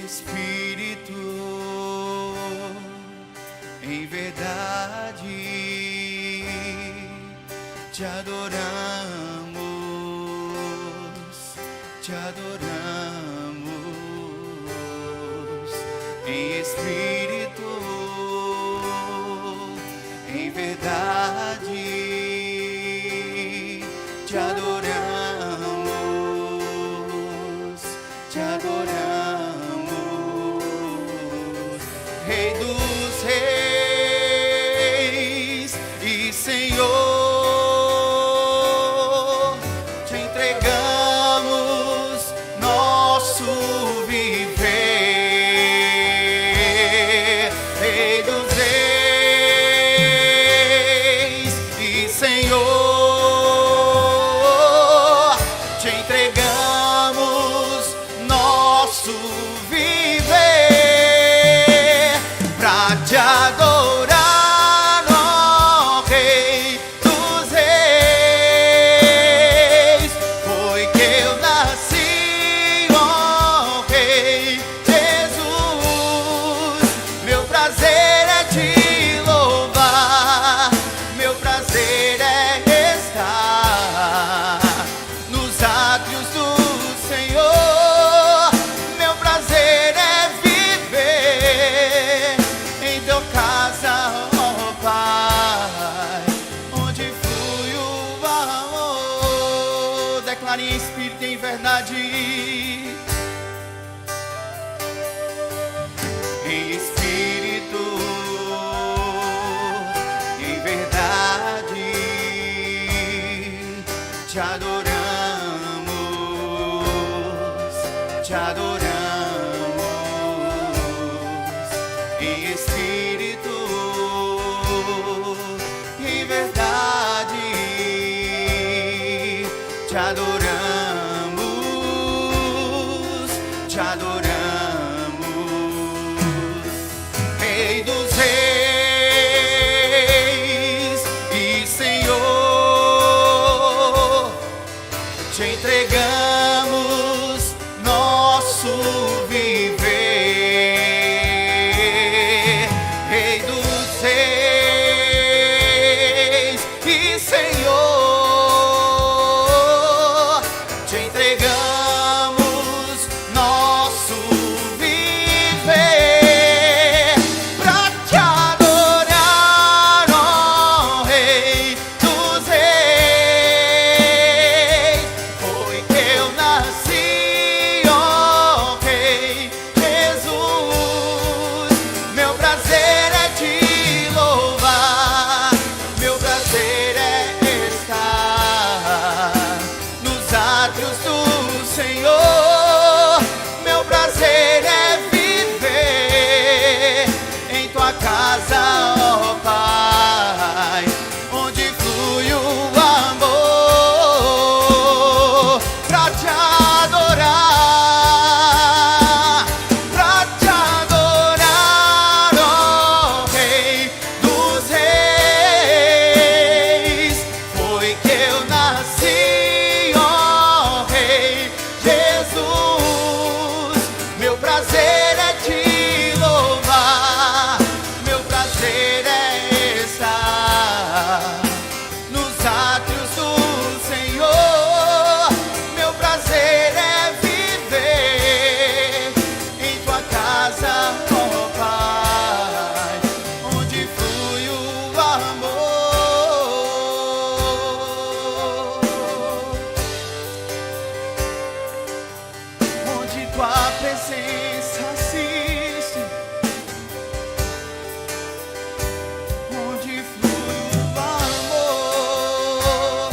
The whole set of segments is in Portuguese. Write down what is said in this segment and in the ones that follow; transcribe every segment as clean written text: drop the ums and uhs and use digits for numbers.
Espírito, em verdade te adoramos, te adoramos, em Espírito, em verdade te adoramos, te adoramos. Rei dos reis e Senhor, te entregamos nosso viver. Rei dos reis e Senhor, te entregamos nosso viver. Pra te adorar, ó Rei dos reis, foi que eu nasci, ó Rei Jesus. Meu prazer é te louvar, meu prazer é estar nos átrios do Senhor. Meu prazer é viver em tua casa, ó Pai, onde flui o amor. Declare em espírito e em verdade. Em espírito, em verdade te adoramos, te adoramos. Em espírito, em verdade te adoramos, te adoramos. Rei dos reis e Senhor, te entregamos nosso viver. Rei dos reis e Senhor, te entregamos nosso viver. Pra te adorar, ó Rei dos reis, foi que eu nasci, ó Rei Jesus. Meu prazer é te louvar, meu prazer é estar nos átrios do Senhor. Meu prazer é viver em tua casa, ó Pai, onde flui o amor. Pra te adorar, pra te adorar, ó Rei dos reis, foi que eu nasci, ó Rei Jesus. Meu prazer é te louvar, meu prazer é estar nos átrios do Senhor. Meu prazer é viver em tua casa, ó Pai, onde flui o amor, onde tua presença assiste, onde flui o amor.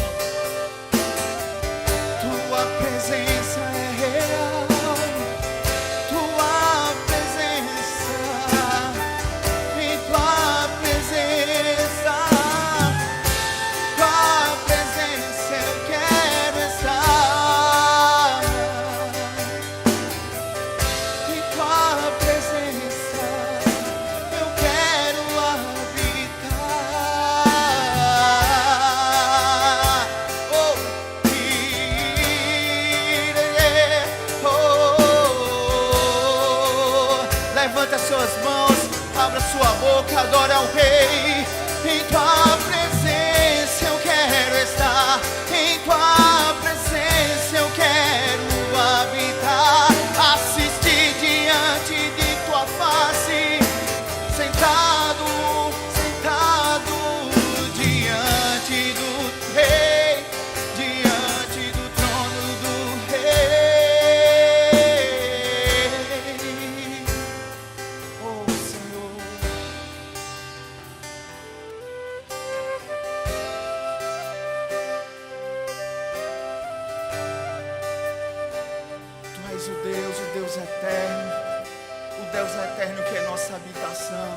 Tua presença é real, tua presença, em tua presença, eu quero estar. levante as suas mãos, abra sua boca, adore ao Rei. Em tua presença eu quero estar, em tua presença eu quero habitar. Assistir diante de tua face, sentado, sentado diante do Rei, diante do trono do Rei. Oh Senhor, Tu és o Deus eterno, o Deus eterno que é nossa habitação,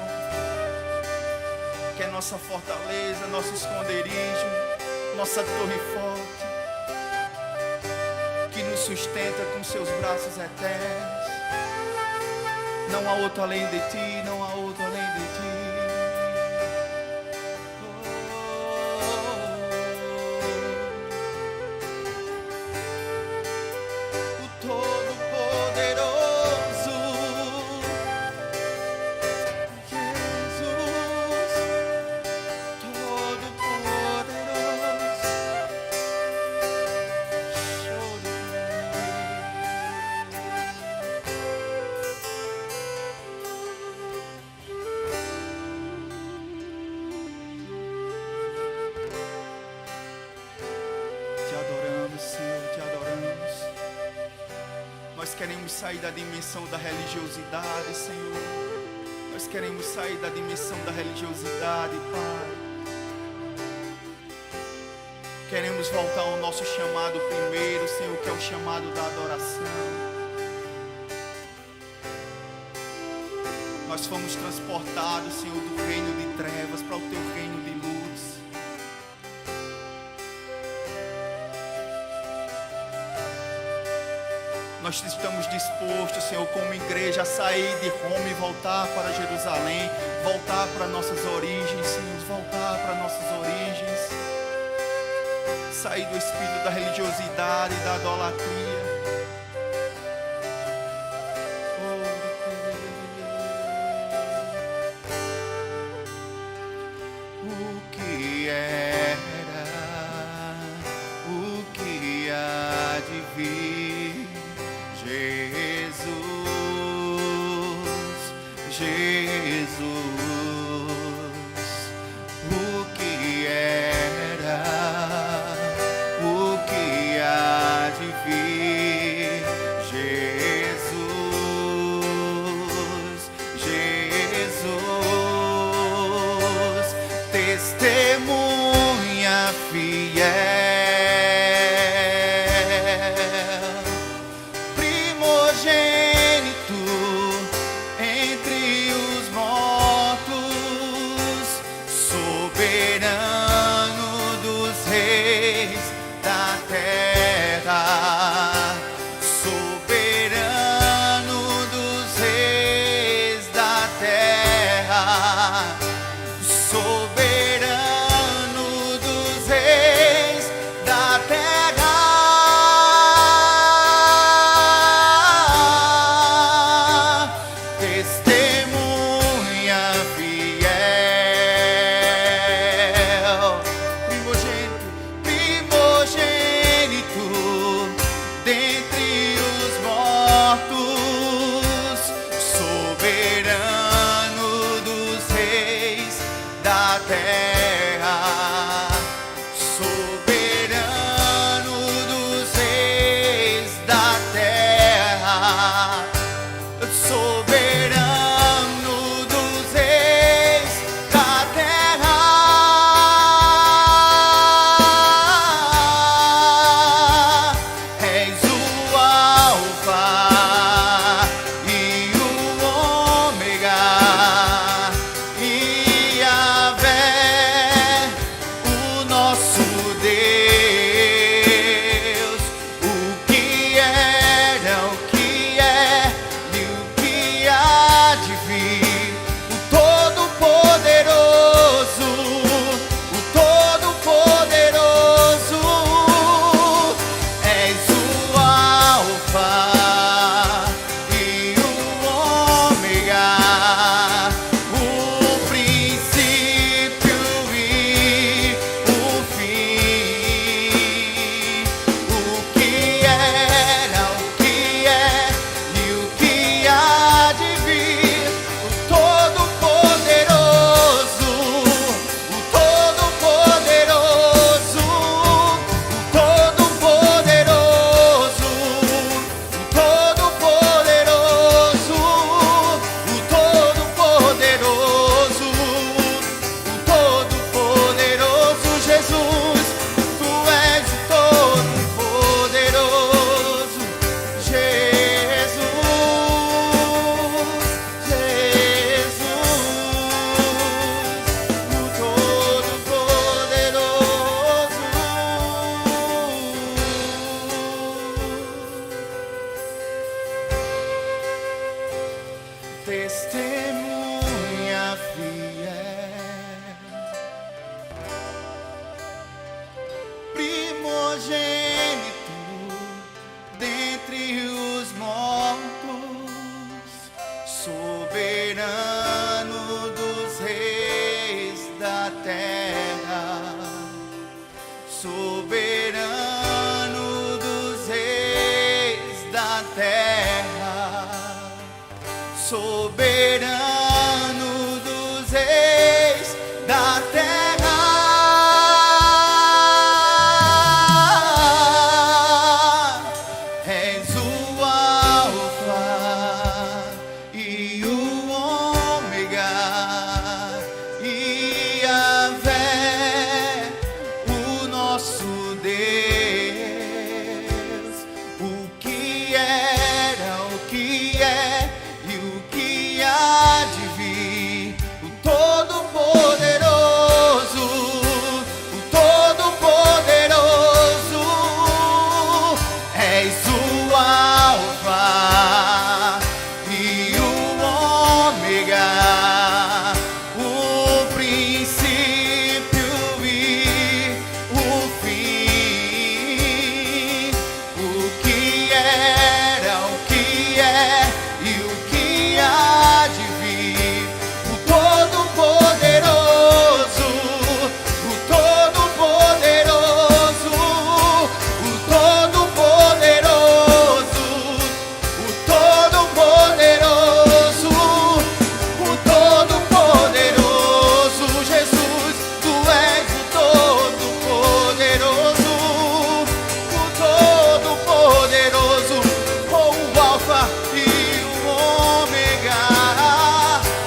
que é nossa fortaleza, nosso esconderijo, nossa torre forte, que nos sustenta com seus braços eternos. Não há outro além de ti, não há outro além de ti. O Todo-Poderoso, Jesus, Todo-Poderoso. Te adoramos, Senhor, te adoramos. Nós queremos sair da dimensão da religiosidade, Senhor. Nós queremos sair da dimensão da religiosidade, Pai. Queremos voltar ao nosso chamado primeiro, Senhor, que é o chamado da adoração. Nós fomos transportados, Senhor, do reino de trevas para o Teu reino de luz. Nós estamos dispostos, Senhor, como igreja, a sair de Roma e voltar para Jerusalém, voltar para nossas origens, Senhor, voltar para nossas origens, sair do espírito da religiosidade e da idolatria. O que era, o que há de vir, Jesus, Jesus, o que era, o que há de vir, Jesus, Jesus, testemunha fiel, primogênito entre os mortos. testemunha fiel, primogênito dentre os mortos, soberano dos reis da terra, soberano dos reis da terra, soberano dos reis da terra. És o Alfa e o Ômega, Yahvé, o nosso Deus, o que era, o que é e o que há de vir, o Todo-Poderoso, o Todo-Poderoso. És o Alfa e o Ômega, o princípio e o fim, o que era, o que é e o que há de vir, o Todo-Poderoso, o Todo-Poderoso, o Todo-Poderoso, o Todo-Poderoso, o Todo-Poderoso. Jesus, tu és o Todo-Poderoso, o Todo-Poderoso, o Alfa e o Ômega,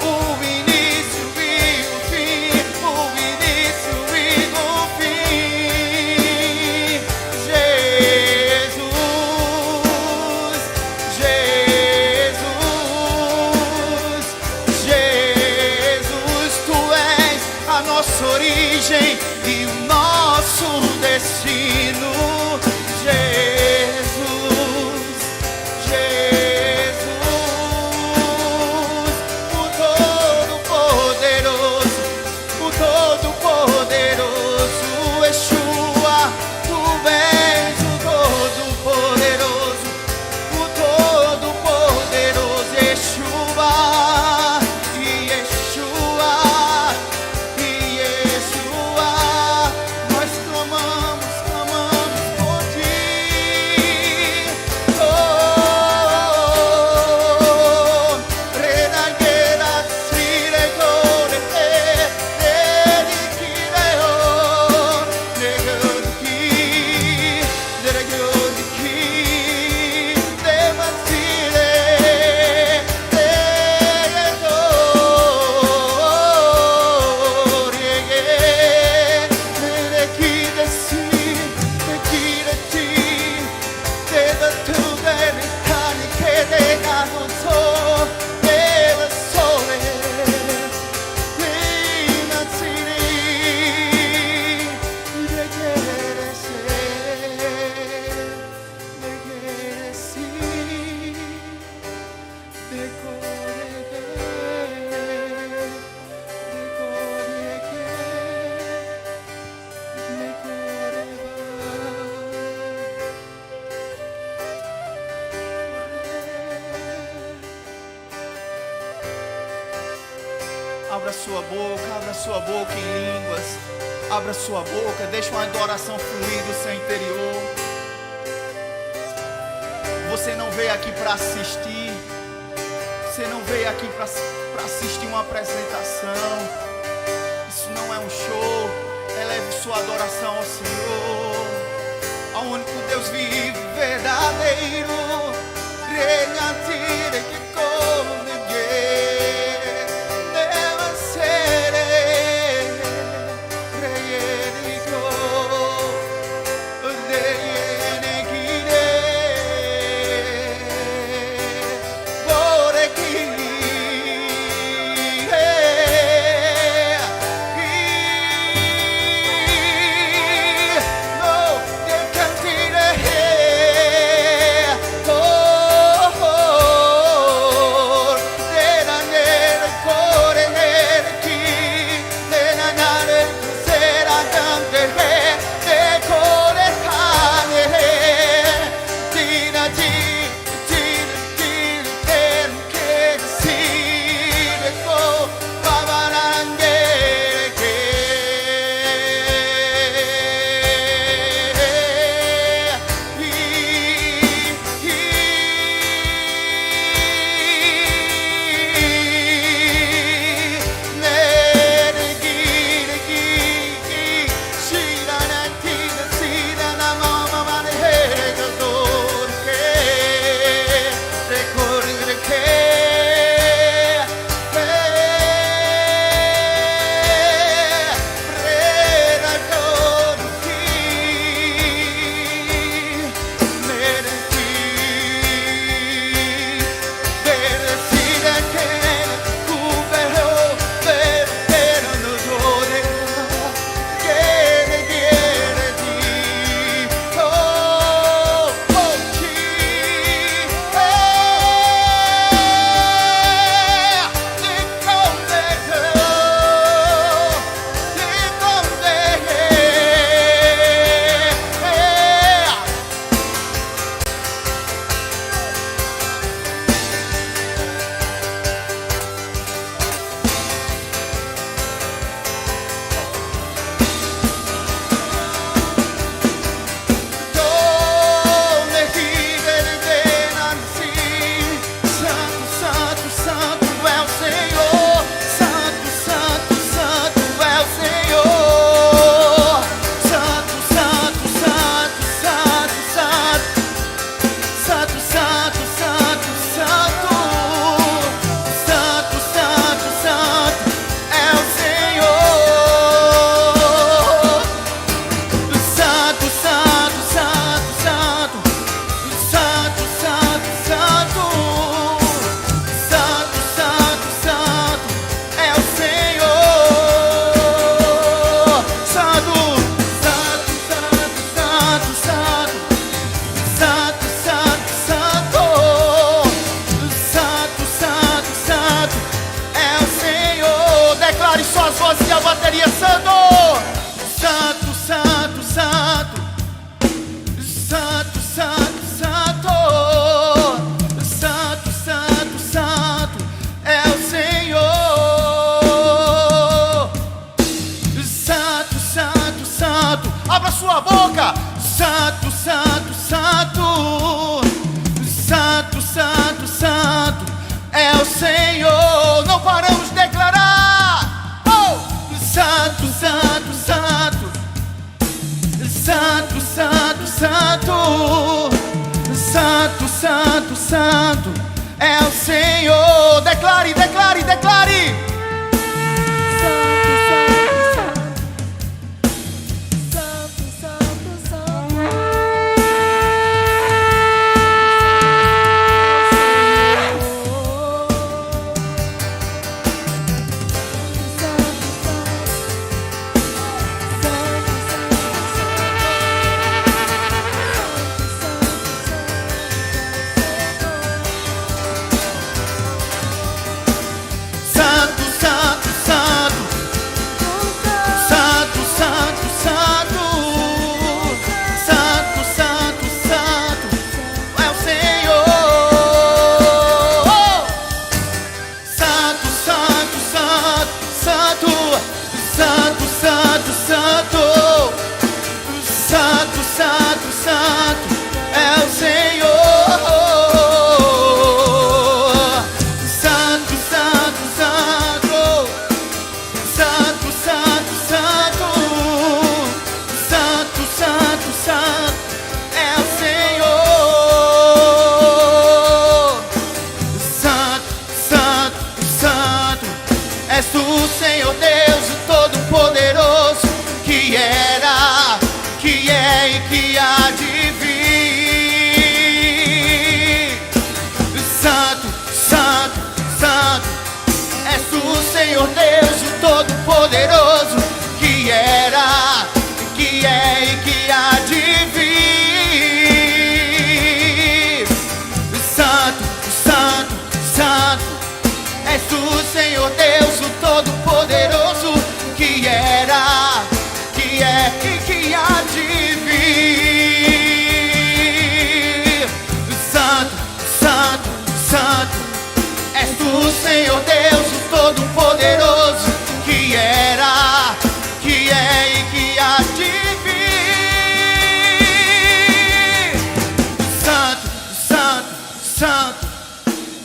o início e o fim, o início e o fim. Jesus, Jesus, Jesus, tu és a nossa origem e o nosso destino. Jesus, Jesus, o Todo-Poderoso, o Todo-Poderoso, Yeshua, tu és o Todo-Poderoso, o Todo-Poderoso, Yeshua, Yeshua, Yeshua. Nós clamamos, clamamos por ti. Oh, renagueira, siregore, dediquireo, negando que, deregando que, debatire, Abra sua boca em línguas. Abra sua boca, deixa uma adoração fluir do seu interior. Você não veio aqui para assistir. Você não veio aqui para assistir uma apresentação. Isso não é um show. Eleve sua adoração ao Senhor, ao único Deus vivo, verdadeiro. Regnatire que come deve ser reierico, deienegire, Santo, santo, santo. Santo, santo, santo. Santo, santo, santo é o Senhor. Santo, santo, santo. Abra sua boca. Santo, santo, santo. Santo, santo, santo é o Senhor. Não paramos de declarar. Oh! Santo, santo, santo. Santo, santo, santo. Santo, santo, santo é o Senhor. Declare, declare, declare. És tu, Senhor Deus, o Todo-Poderoso, que era, que é e que há de vir. Santo, santo, santo, és tu, Senhor Deus, o Todo-Poderoso, que era, que é e que há de vir. Santo, santo, santo, és tu, Senhor Deus, o Todo-Poderoso, que era, que é e que há de vir. Santo, santo, santo, és tu, Senhor Deus, o Todo-Poderoso, que era, que é e que há de vir. Santo, santo, santo,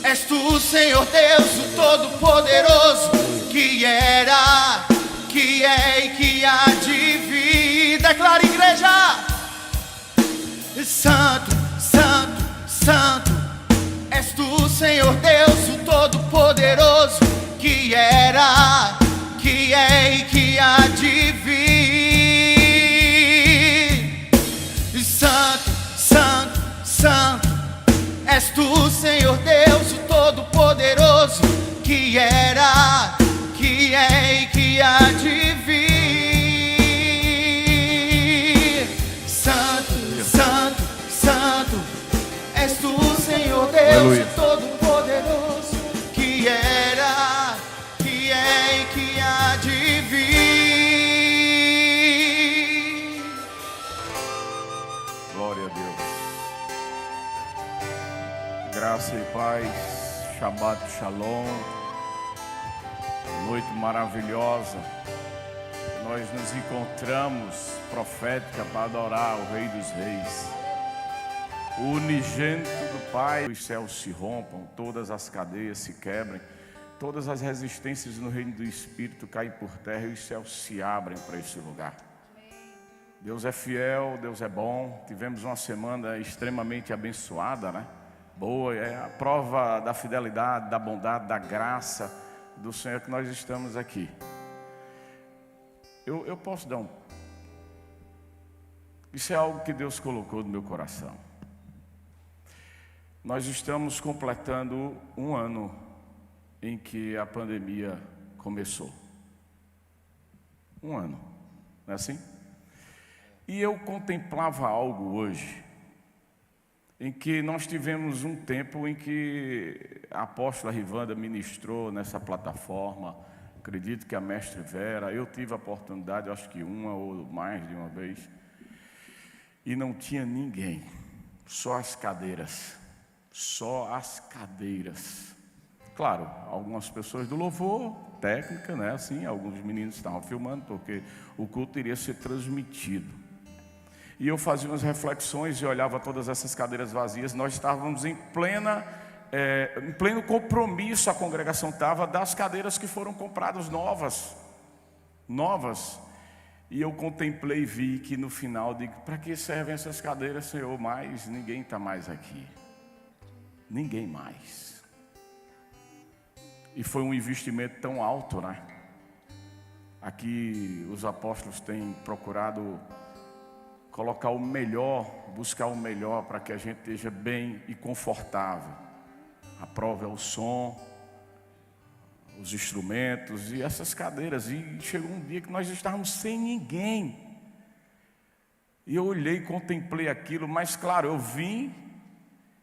és tu, Senhor Deus, o Todo-Poderoso, que era, que é e que há de vir. Declara, igreja. Santo, santo, santo, és tu, Senhor Deus, o Todo-Poderoso, que era, que é e que há de vir. Santo, santo, santo, és tu, Senhor Deus, o Todo-Poderoso, que era, que é e que há de vir. Santo, santo, santo, és tu, Senhor Deus, Aleluia. o Todo-Poderoso, que era, que é e que há de vir. Glória a Deus. Graça e paz, Shabbat Shalom. Noite maravilhosa. Nós nos encontramos profética para adorar o Rei dos Reis. O unigênito do Pai. Os céus se rompam, todas as cadeias se quebrem, todas as resistências no reino do Espírito caem por terra e os céus se abrem para esse lugar. Deus é fiel, Deus é bom. Tivemos uma semana extremamente abençoada, né? Boa, é a prova da fidelidade, da bondade, da graça do Senhor que nós estamos aqui. Eu posso dar Isso é algo que Deus colocou no meu coração. Nós estamos completando um ano em que a pandemia começou. Um ano, não é assim? E eu contemplava algo hoje, em que nós tivemos um tempo em que a apóstola Rivanda ministrou nessa plataforma, Acredito que a mestre Vera, eu tive a oportunidade, acho que uma ou mais de uma vez, e não tinha ninguém, só as cadeiras, Claro, algumas pessoas do louvor, técnica, né, assim, alguns meninos estavam filmando, porque o culto iria ser transmitido. E eu fazia umas reflexões e olhava todas essas cadeiras vazias. Nós estávamos em pleno compromisso, a congregação estava, das cadeiras que foram compradas novas. E eu contemplei e vi que no final, digo, para que servem essas cadeiras, Senhor? Mas ninguém está mais aqui. Ninguém mais. E foi um investimento tão alto, né? Aqui os apóstolos têm procurado colocar o melhor, buscar o melhor para que a gente esteja bem e confortável. A prova é o som, os instrumentos e essas cadeiras. E chegou um dia que nós estávamos sem ninguém. E eu olhei e contemplei aquilo, mas claro, eu vim,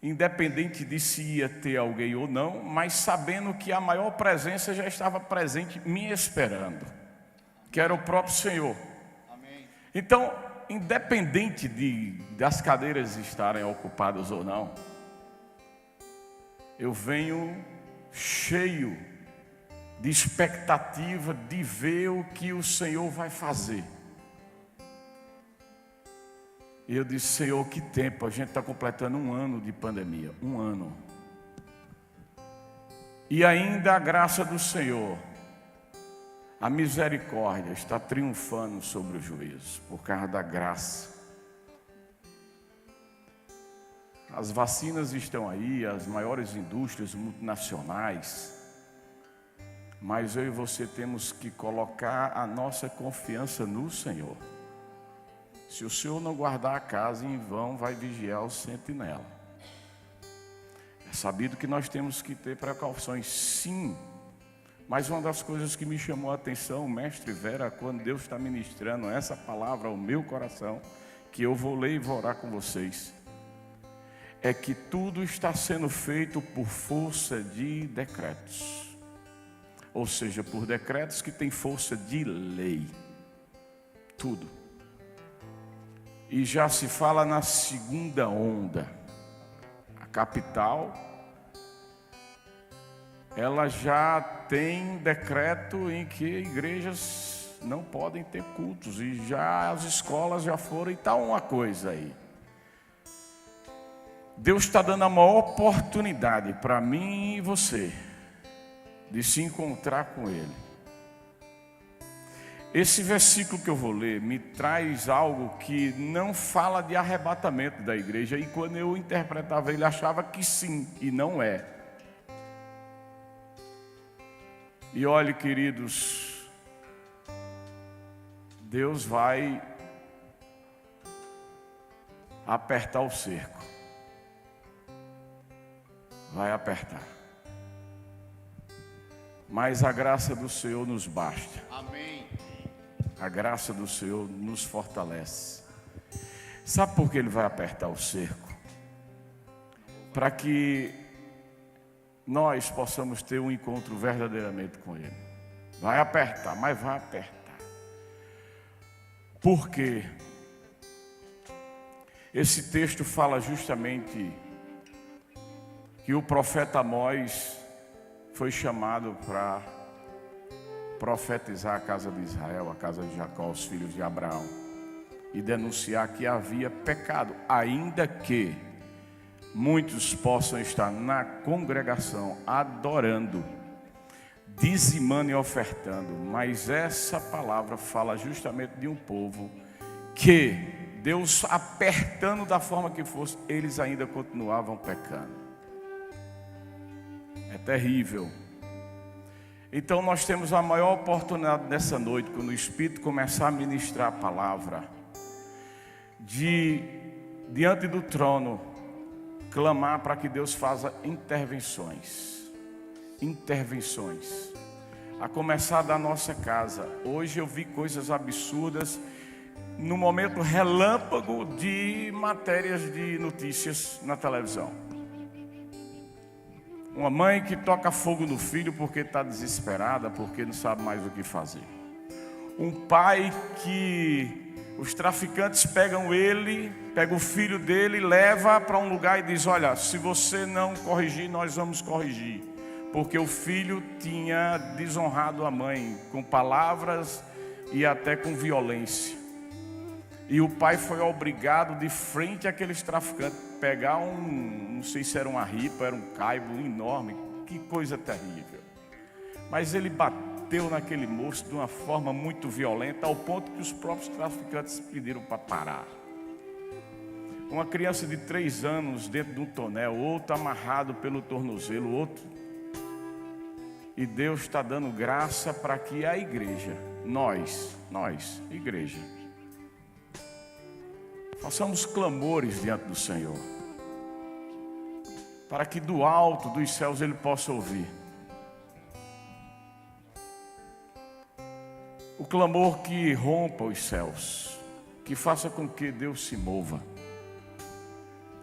independente de se ia ter alguém ou não, mas sabendo que a maior presença já estava presente, me esperando, que era o próprio Senhor. Amém. Então, independente das cadeiras estarem ocupadas ou não, eu venho cheio de expectativa de ver o que o Senhor vai fazer. E eu disse, Senhor, que tempo, a gente está completando 1 ano de pandemia, 1 ano. E ainda a graça do Senhor, a misericórdia está triunfando sobre o juízo, por causa da graça. As vacinas estão aí, as maiores indústrias multinacionais, mas eu e você temos que colocar a nossa confiança no Senhor. Se o Senhor não guardar a casa, em vão vai vigiar o sentinela. É sabido que nós temos que ter precauções, sim. Mas uma das coisas que me chamou a atenção, mestre Vera, quando Deus está ministrando essa palavra ao meu coração, que eu vou ler e vou orar com vocês, é que tudo está sendo feito por força de decretos. Ou seja, por decretos que têm força de lei. Tudo. E já se fala na segunda onda. A capital, ela já tem decreto em que igrejas não podem ter cultos. E já as escolas já foram, e está uma coisa aí. Deus está dando a maior oportunidade para mim e você de se encontrar com Ele. Esse versículo que eu vou ler me traz algo que não fala de arrebatamento da igreja. E quando eu interpretava, ele achava que sim, e não é. E olhe, queridos, Deus vai apertar o cerco. Vai apertar. Mas a graça do Senhor nos basta. Amém. A graça do Senhor nos fortalece. Sabe por que Ele vai apertar o cerco? Para que nós possamos ter um encontro verdadeiramente com Ele. Vai apertar, mas vai apertar. Por quê? Esse texto fala justamente que o profeta Amós foi chamado para profetizar a casa de Israel, a casa de Jacó, os filhos de Abraão, e denunciar que havia pecado, ainda que muitos possam estar na congregação adorando, dizimando e ofertando, mas essa palavra fala justamente de um povo que Deus apertando da forma que fosse, eles ainda continuavam pecando. É terrível. Então nós temos a maior oportunidade nessa noite, quando o Espírito começar a ministrar a palavra, de diante do trono clamar para que Deus faça intervenções, a começar da nossa casa. Hoje eu vi coisas absurdas no momento relâmpago de matérias de notícias na televisão. Uma mãe que toca fogo no filho porque está desesperada, porque não sabe mais o que fazer. Um pai que os traficantes pegam o filho dele, leva para um lugar e diz: olha, se você não corrigir, nós vamos corrigir. Porque o filho tinha desonrado a mãe com palavras e até com violência. E o pai foi obrigado, de frente àqueles traficantes, pegar não sei se era uma ripa, era um caibo enorme, que coisa terrível. Mas ele bateu naquele moço de uma forma muito violenta, ao ponto que os próprios traficantes pediram para parar. Uma criança de 3 anos dentro de um tonel, outro amarrado pelo tornozelo, outro. E Deus está dando graça para que a igreja, nós, igreja, façamos clamores diante do Senhor, para que do alto dos céus Ele possa ouvir. O clamor que rompa os céus, que faça com que Deus se mova.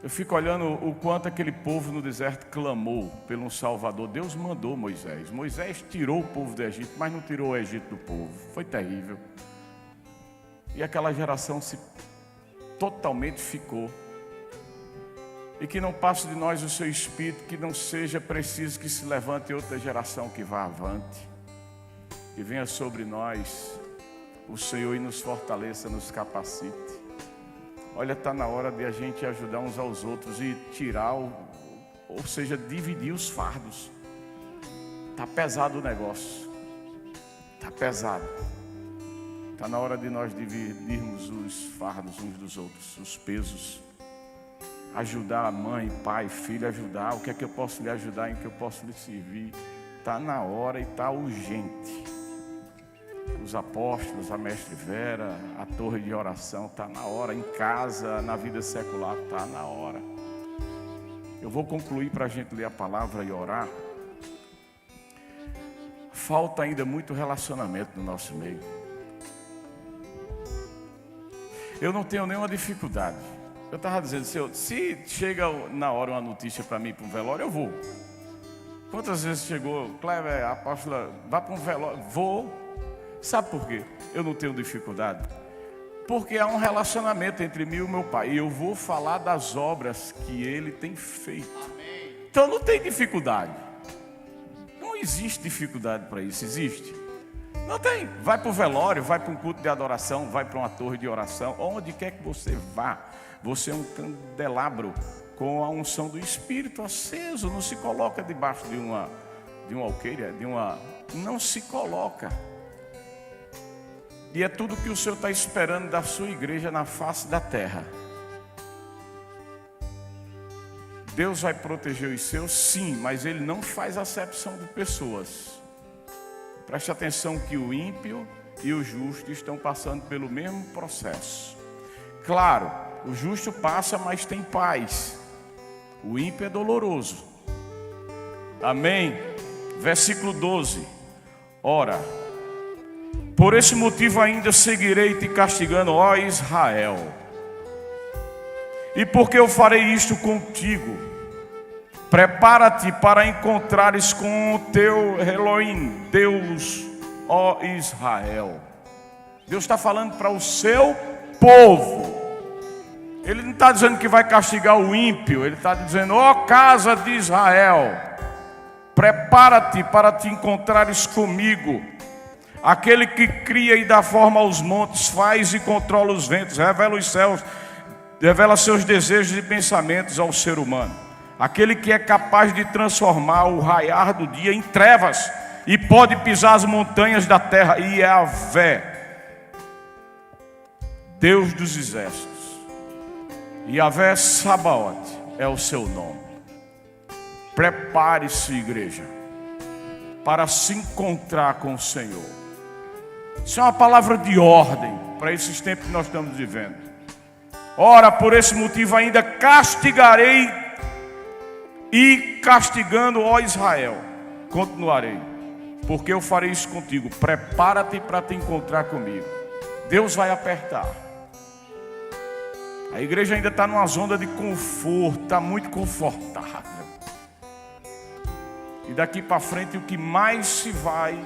Eu fico olhando o quanto aquele povo no deserto clamou pelo Salvador. Deus mandou Moisés. Moisés tirou o povo do Egito, mas não tirou o Egito do povo. Foi terrível. E aquela geração totalmente ficou. E que não passe de nós o seu espírito, que não seja preciso que se levante outra geração que vá avante. Que venha sobre nós o Senhor e nos fortaleça, nos capacite. Olha, está na hora de a gente ajudar uns aos outros e tirar, ou seja, dividir os fardos. Está pesado o negócio. Está pesado. Está na hora de nós dividirmos os fardos uns dos outros, os pesos. Ajudar a mãe, pai, filho, ajudar. O que é que eu posso lhe ajudar, em que eu posso lhe servir. Está na hora e está urgente. Os apóstolos, a mestre Vera, a torre de oração, está na hora. Em casa, na vida secular, está na hora. Eu vou concluir para a gente ler a palavra e orar. Falta ainda muito relacionamento no nosso meio. Eu não tenho nenhuma dificuldade. Eu estava dizendo, Senhor, se chega na hora uma notícia para mim, para um velório, eu vou. Quantas vezes chegou, Cleber, a apóstola, vá para um velório? Vou. Sabe por quê? Eu não tenho dificuldade. Porque há um relacionamento entre mim e o meu pai. E eu vou falar das obras que ele tem feito. Amém. Então não tem dificuldade. Não existe dificuldade para isso. Existe? Não tem. Vai para o velório, vai para um culto de adoração, vai para uma torre de oração. Onde quer que você vá, você é um candelabro com a unção do Espírito aceso. Não se coloca debaixo de uma alqueira, não se coloca. E é tudo que o Senhor está esperando da sua igreja na face da terra. Deus vai proteger os seus, sim, mas Ele não faz acepção de pessoas. Preste atenção que o ímpio e o justo estão passando pelo mesmo processo. Claro, o justo passa, mas tem paz. O ímpio é doloroso. Amém? Versículo 12. Ora, por esse motivo ainda seguirei te castigando, ó Israel. E porque eu farei isto contigo, prepara-te para encontrares com o teu Elohim, Deus, ó Israel. Deus está falando para o seu povo. Ele não está dizendo que vai castigar o ímpio. Ele está dizendo, ó casa de Israel, prepara-te para te encontrares comigo. Aquele que cria e dá forma aos montes, faz e controla os ventos, revela os céus, revela seus desejos e pensamentos ao ser humano. Aquele que é capaz de transformar o raiar do dia em trevas e pode pisar as montanhas da terra. Yahvé, Deus dos exércitos. Yahvé Sabaote é o seu nome. Prepare-se, igreja, para se encontrar com o Senhor. Isso é uma palavra de ordem para esses tempos que nós estamos vivendo. Ora, por esse motivo ainda castigarei e castigando, ó Israel, continuarei, porque eu farei isso contigo. Prepara-te para te encontrar comigo. Deus vai apertar. A igreja ainda está numa zona de conforto, está muito confortável. E daqui para frente o que mais se vai,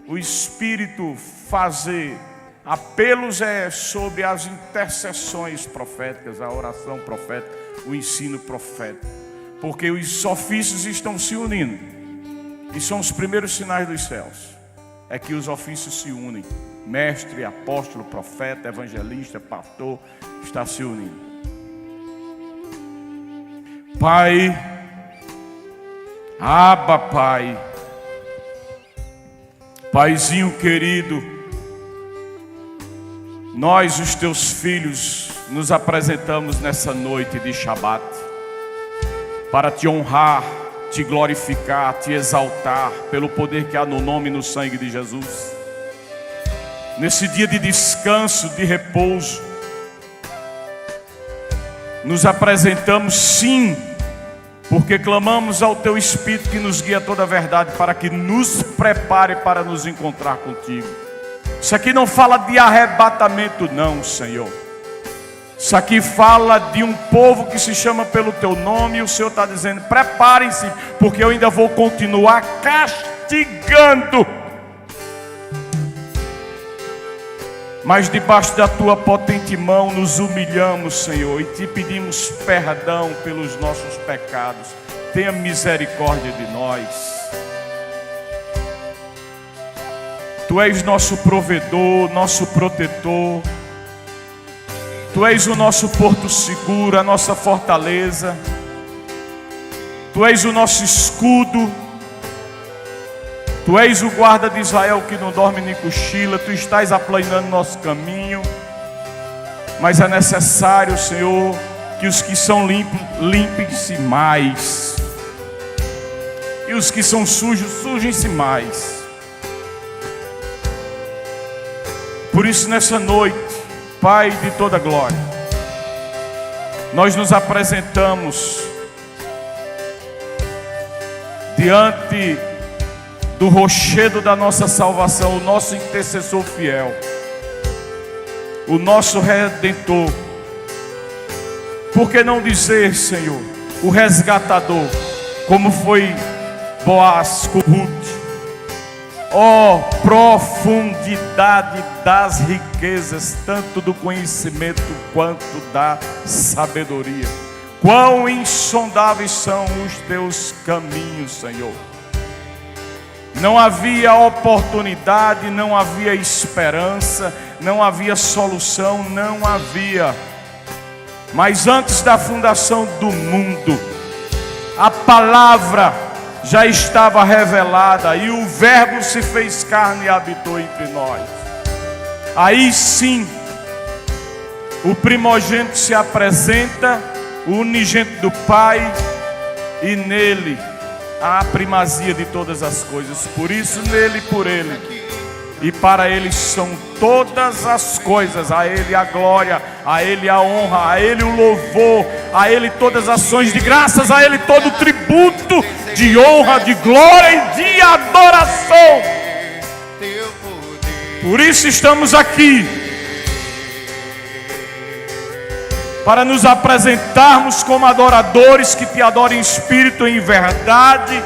o Espírito fazer apelos é sobre as intercessões proféticas, a oração profética, o ensino profético. Porque os ofícios estão se unindo. E são os primeiros sinais dos céus. É que os ofícios se unem. Mestre, apóstolo, profeta, evangelista, pastor, está se unindo. Pai, Abba, Pai, Paizinho querido, nós, os teus filhos, nos apresentamos nessa noite de Shabat para te honrar, te glorificar, te exaltar pelo poder que há no nome e no sangue de Jesus. Nesse dia de descanso, de repouso, nos apresentamos sim, porque clamamos ao teu Espírito que nos guia a toda a verdade, para que nos prepare para nos encontrar contigo. Isso aqui não fala de arrebatamento não, Senhor. Isso aqui fala de um povo que se chama pelo teu nome, e o Senhor está dizendo: preparem-se, porque eu ainda vou continuar castigando. Mas debaixo da tua potente mão nos humilhamos, Senhor, e te pedimos perdão pelos nossos pecados. Tenha misericórdia de nós. Tu és nosso provedor, nosso protetor. Tu és o nosso porto seguro, a nossa fortaleza. Tu és o nosso escudo. Tu és o guarda de Israel que não dorme nem cochila. Tu estás aplanando nosso caminho. Mas é necessário, Senhor, que os que são limpos, limpem-se mais. E os que são sujos, sujem-se mais. Por isso, nessa noite, Pai de toda glória, nós nos apresentamos diante do rochedo da nossa salvação, o nosso intercessor fiel, o nosso Redentor. Por que não dizer, Senhor, o resgatador, como foi Boaz com Ruth? Ó profundidade das riquezas, tanto do conhecimento quanto da sabedoria. Quão insondáveis são os teus caminhos, Senhor. Não havia oportunidade, não havia esperança, não havia solução, não havia. Mas antes da fundação do mundo, a palavra já estava revelada, e o Verbo se fez carne e habitou entre nós. Aí sim, o primogênito se apresenta, o unigênito do Pai, e nele há a primazia de todas as coisas. Por isso, nele e por ele, e para ele são todas as coisas. A ele a glória, a ele a honra, a ele o louvor, a ele todas as ações de graças, a ele todo o tributo de honra, de glória e de adoração. Por isso estamos aqui, para nos apresentarmos como adoradores que te adoram em espírito e em verdade,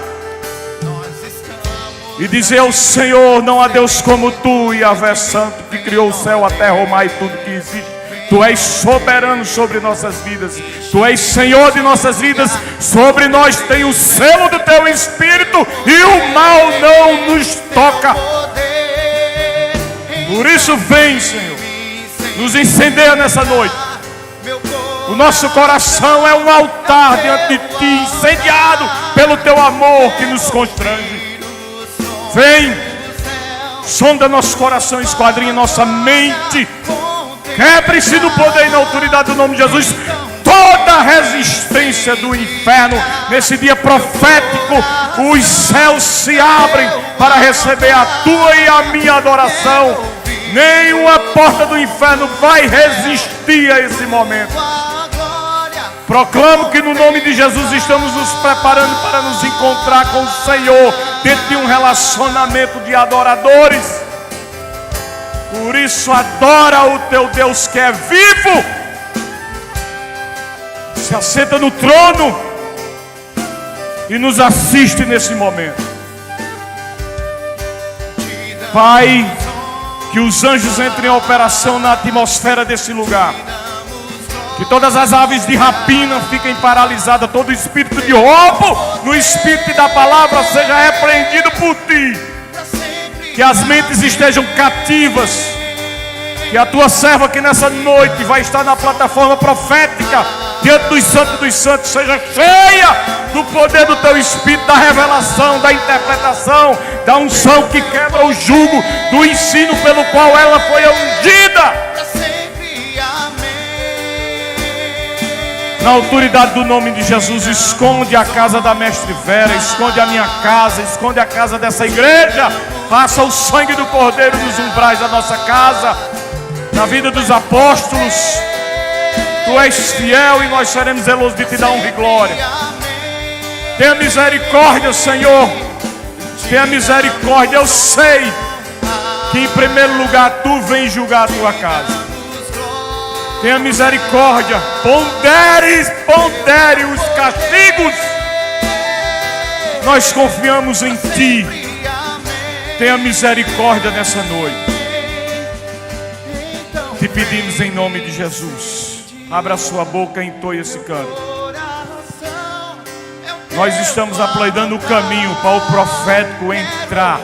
e dizer ao Senhor: não há Deus como tu, Yahvé Santo, que criou o céu, a terra, o mar e tudo que existe. Tu és soberano sobre nossas vidas. Tu és Senhor de nossas vidas. Sobre nós tem o selo do teu Espírito, e o mal não nos toca. Por isso vem, Senhor, nos incendeia nessa noite. O nosso coração é um altar diante de ti, incendiado pelo teu amor que nos constrange. Vem, sonda nosso coração, esquadrinha nossa mente. Quebre-se no poder e na autoridade do nome de Jesus toda a resistência do inferno. Nesse dia profético, os céus se abrem para receber a tua e a minha adoração. Nenhuma porta do inferno vai resistir a esse momento. Proclamo que no nome de Jesus estamos nos preparando para nos encontrar com o Senhor dentro de um relacionamento de adoradores. Por isso adora o teu Deus que é vivo, se assenta no trono, e nos assiste nesse momento. Pai, que os anjos entrem em operação na atmosfera desse lugar. Que todas as aves de rapina fiquem paralisadas. Todo espírito de roubo no espírito da palavra seja repreendido por ti. Que as mentes estejam cativas. Que a tua serva que nessa noite vai estar na plataforma profética diante dos santos seja cheia do poder do teu espírito, da revelação, da interpretação, da unção que quebra o jugo, do ensino pelo qual ela foi ungida. Na autoridade do nome de Jesus, esconde a casa da Mestre Vera, esconde a minha casa, esconde a casa dessa igreja. Passa o sangue do Cordeiro nos umbrais da nossa casa, na vida dos apóstolos. Tu és fiel e nós seremos zelosos de te dar honra e glória. Tenha misericórdia, Senhor. Tenha misericórdia. Eu sei que em primeiro lugar tu vens julgar a tua casa. Tenha misericórdia. Pondere os castigos. Nós confiamos em ti. Tenha misericórdia nessa noite. Te pedimos em nome de Jesus. Abra a sua boca e entoie esse canto. Nós estamos aplaidando o caminho para o profético entrar.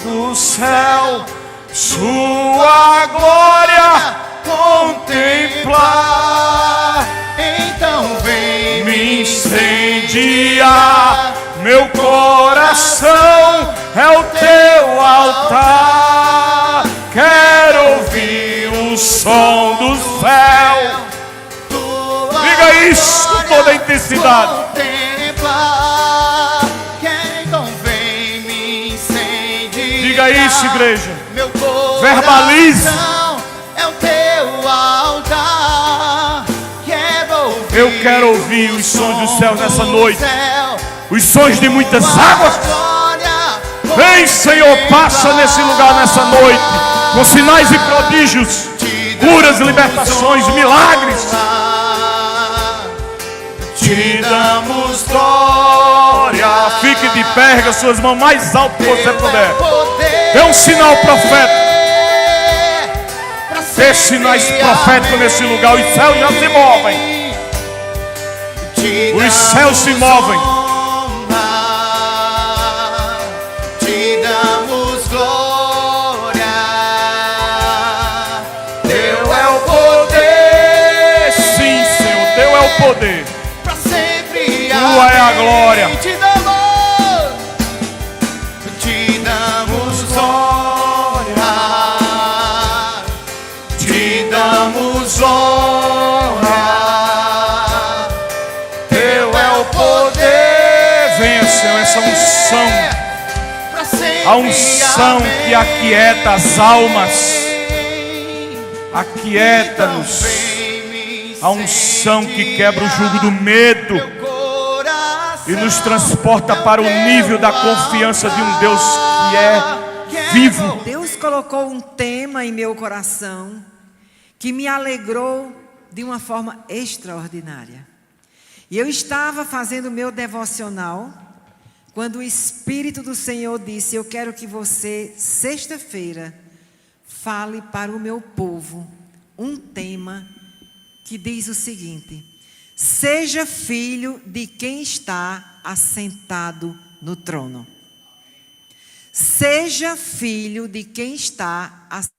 Do céu, sua glória contemplar. Então vem me incendiar. Meu coração é o teu altar. Quero ouvir o som do céu. Diga isso com toda a intensidade. Então vem me incendiar. Diga isso, igreja. Meu coração verbalize. é o teu altar. Eu quero ouvir os sons do céu nessa noite. Os sons de muitas águas. Vem, Senhor, passa nesse lugar nessa noite, com sinais e prodígios, curas, libertações, milagres. Te damos glória. Fique de pé, erga suas mãos mais alto que você puder. Dê um sinal profético. Dê sinais proféticos nesse lugar. Os céus já se movem. Os céus se movem. Te damos glória. Teu é o poder. Sim, Senhor, teu é o poder. Pra sempre. Tua é a glória. Te damos glória. Te damos honra. Teu é o poder. Venha, Senhor, essa unção. A unção que aquieta as almas. Aquieta-nos. A unção que quebra o jugo do medo e nos transporta para o nível da confiança de um Deus que é vivo. Deus colocou um tema em meu coração que me alegrou de uma forma extraordinária. E eu estava fazendo o meu devocional quando o Espírito do Senhor disse: eu quero que você, sexta-feira, fale para o meu povo um tema que diz o seguinte: seja filho de quem está assentado no trono. Seja filho de quem está assentado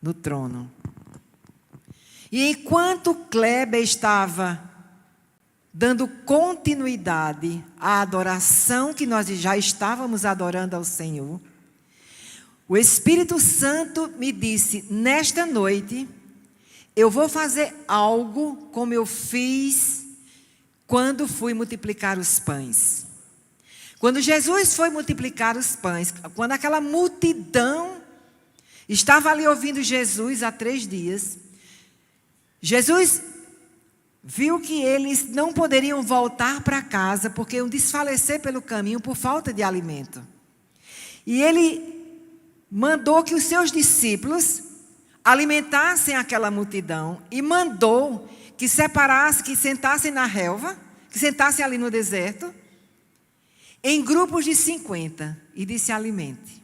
no trono. E enquanto Kleber estava dando continuidade à adoração que nós já estávamos adorando ao Senhor, o Espírito Santo me disse: nesta noite, eu vou fazer algo como eu fiz quando fui multiplicar os pães. Quando Jesus foi multiplicar os pães, quando aquela multidão estava ali ouvindo Jesus há 3 dias, Jesus viu que eles não poderiam voltar para casa porque iam desfalecer pelo caminho por falta de alimento. E ele mandou que os seus discípulos alimentassem aquela multidão e mandou que separassem, que sentassem na relva que sentassem ali no deserto, em grupos de 50, e disse: alimente.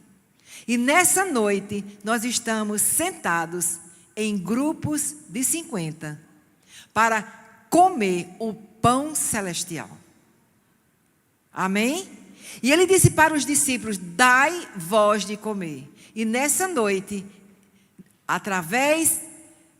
E nessa noite, nós estamos sentados em grupos de 50, para comer o pão celestial. Amém? E ele disse para os discípulos: dai vós de comer. E nessa noite, através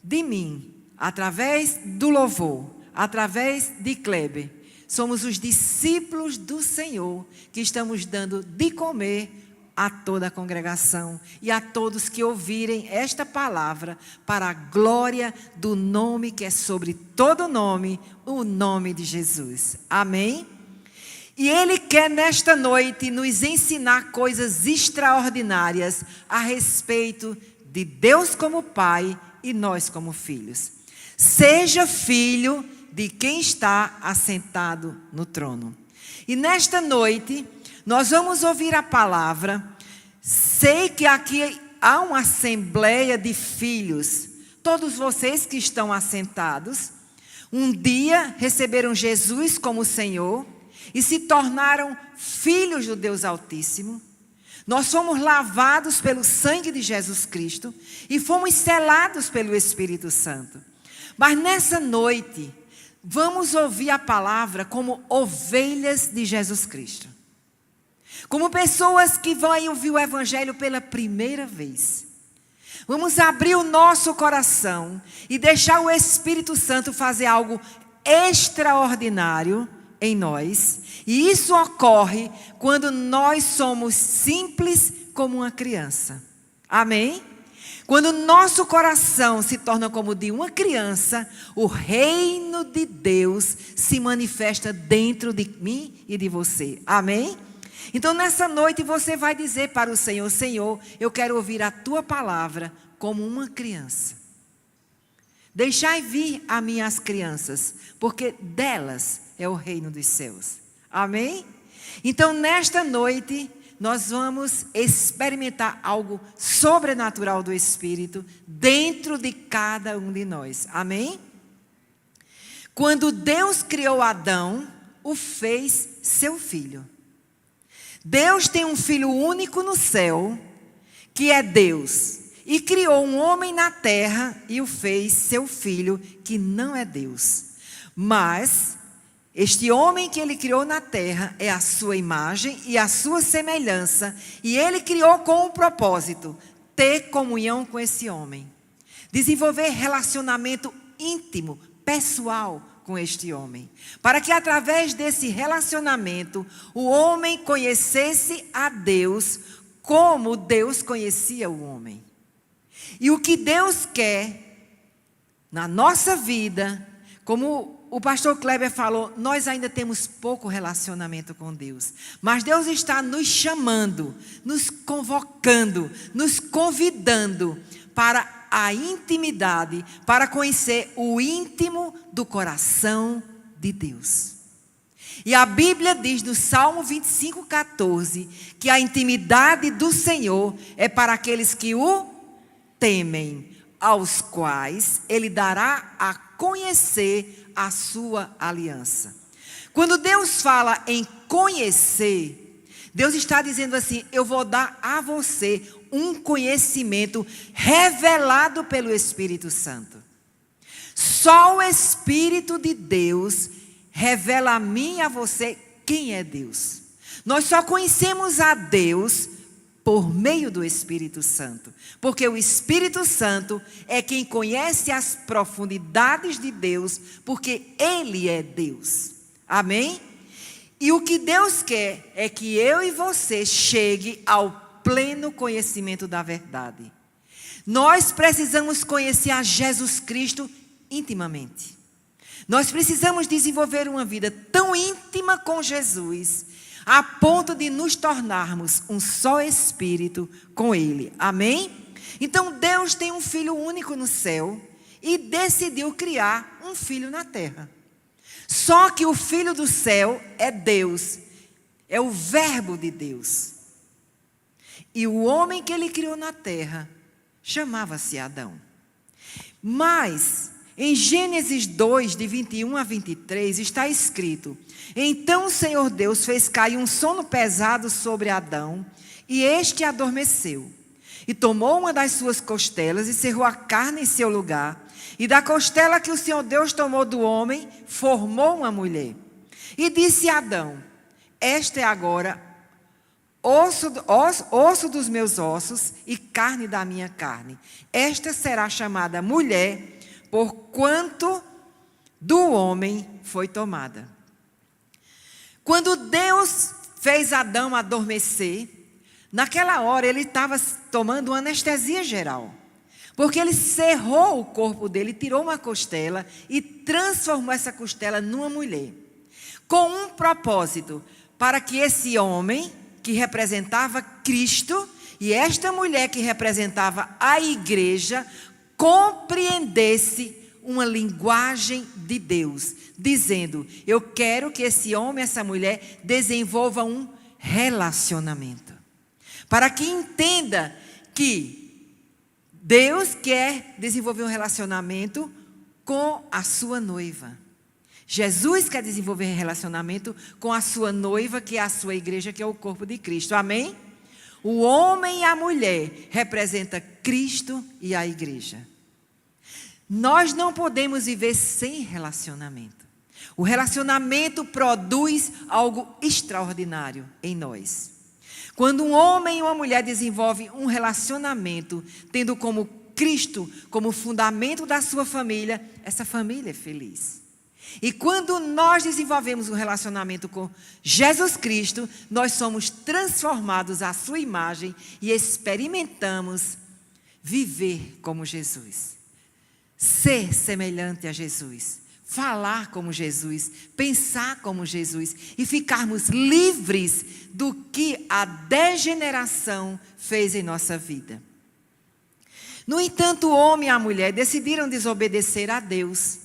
de mim, através do louvor, através de Kleber, somos os discípulos do Senhor que estamos dando de comer a toda a congregação e a todos que ouvirem esta palavra, para a glória do nome que é sobre todo nome, o nome de Jesus. Amém? E Ele quer nesta noite nos ensinar coisas extraordinárias a respeito de Deus como Pai e nós como filhos. Seja filho de quem está assentado no trono. E nesta noite, nós vamos ouvir a palavra. Sei que aqui há uma assembleia de filhos. Todos vocês que estão assentados, um dia receberam Jesus como Senhor e se tornaram filhos do Deus Altíssimo. Nós fomos lavados pelo sangue de Jesus Cristo e fomos selados pelo Espírito Santo. Mas nessa noite, vamos ouvir a palavra como ovelhas de Jesus Cristo. Como pessoas que vão ouvir o Evangelho pela primeira vez. Vamos abrir o nosso coração e deixar o Espírito Santo fazer algo extraordinário em nós. E isso ocorre quando nós somos simples como uma criança. Amém? Quando o nosso coração se torna como o de uma criança, o reino de Deus se manifesta dentro de mim e de você. Amém? Então nessa noite você vai dizer para o Senhor: Senhor, eu quero ouvir a tua palavra como uma criança. Deixai vir a mim as crianças, porque delas é o reino dos céus. Amém? Então nesta noite nós vamos experimentar algo sobrenatural do Espírito dentro de cada um de nós. Amém? Quando Deus criou Adão, o fez seu filho. Deus tem um filho único no céu, que é Deus. E criou um homem na terra e o fez seu filho, que não é Deus. Mas este homem que ele criou na terra é a sua imagem e a sua semelhança. E ele criou com um propósito: ter comunhão com esse homem. Desenvolver relacionamento íntimo, pessoal com este homem. Para que através desse relacionamento, o homem conhecesse a Deus como Deus conhecia o homem. E o que Deus quer na nossa vida, como o pastor Kleber falou, nós ainda temos pouco relacionamento com Deus. Mas Deus está nos chamando, nos convocando, nos convidando para a intimidade, para conhecer o íntimo do coração de Deus. E a Bíblia diz no Salmo 25:14 que a intimidade do Senhor é para aqueles que o temem, aos quais Ele dará a conhecer a sua aliança. Quando Deus fala em conhecer, Deus está dizendo assim: eu vou dar a você um conhecimento revelado pelo Espírito Santo. Só o Espírito de Deus revela a mim e a você quem é Deus. Nós só conhecemos a Deus por meio do Espírito Santo. Porque o Espírito Santo é quem conhece as profundidades de Deus, porque Ele é Deus. Amém? E o que Deus quer é que eu e você chegue ao pleno conhecimento da verdade. Nós precisamos conhecer a Jesus Cristo intimamente. Nós precisamos desenvolver uma vida tão íntima com Jesus, a ponto de nos tornarmos um só espírito com Ele. Amém? Então Deus tem um filho único no céu e decidiu criar um filho na terra. Só que o filho do céu é Deus, é o verbo de Deus. E o homem que Ele criou na terra chamava-se Adão. Mas em Gênesis 2, de 21 a 23, está escrito: Então o Senhor Deus fez cair um sono pesado sobre Adão, e este adormeceu. E tomou uma das suas costelas e cerrou a carne em seu lugar. E da costela que o Senhor Deus tomou do homem, formou uma mulher. E disse a Adão: Esta é agora osso dos meus ossos e carne da minha carne. Esta será chamada mulher, porquanto do homem foi tomada. Quando Deus fez Adão adormecer, naquela hora ele estava tomando uma anestesia geral. Porque ele cerrou o corpo dele, tirou uma costela e transformou essa costela numa mulher. Com um propósito, para que esse homem, que representava Cristo, e esta mulher que representava a igreja, compreendesse uma linguagem de Deus, dizendo: eu quero que esse homem, essa mulher, desenvolva um relacionamento. Para que entenda que Deus quer desenvolver um relacionamento com a sua noiva. Jesus quer desenvolver um relacionamento com a sua noiva, que é a sua igreja, que é o corpo de Cristo. Amém? O homem e a mulher representam Cristo e a igreja. Nós não podemos viver sem relacionamento. O relacionamento produz algo extraordinário em nós. Quando um homem e uma mulher desenvolvem um relacionamento, tendo como Cristo como fundamento da sua família, essa família é feliz. E quando nós desenvolvemos um relacionamento com Jesus Cristo, nós somos transformados à sua imagem e experimentamos viver como Jesus. Ser semelhante a Jesus. Falar como Jesus, pensar como Jesus e ficarmos livres do que a degeneração fez em nossa vida. No entanto, o homem e a mulher decidiram desobedecer a Deus.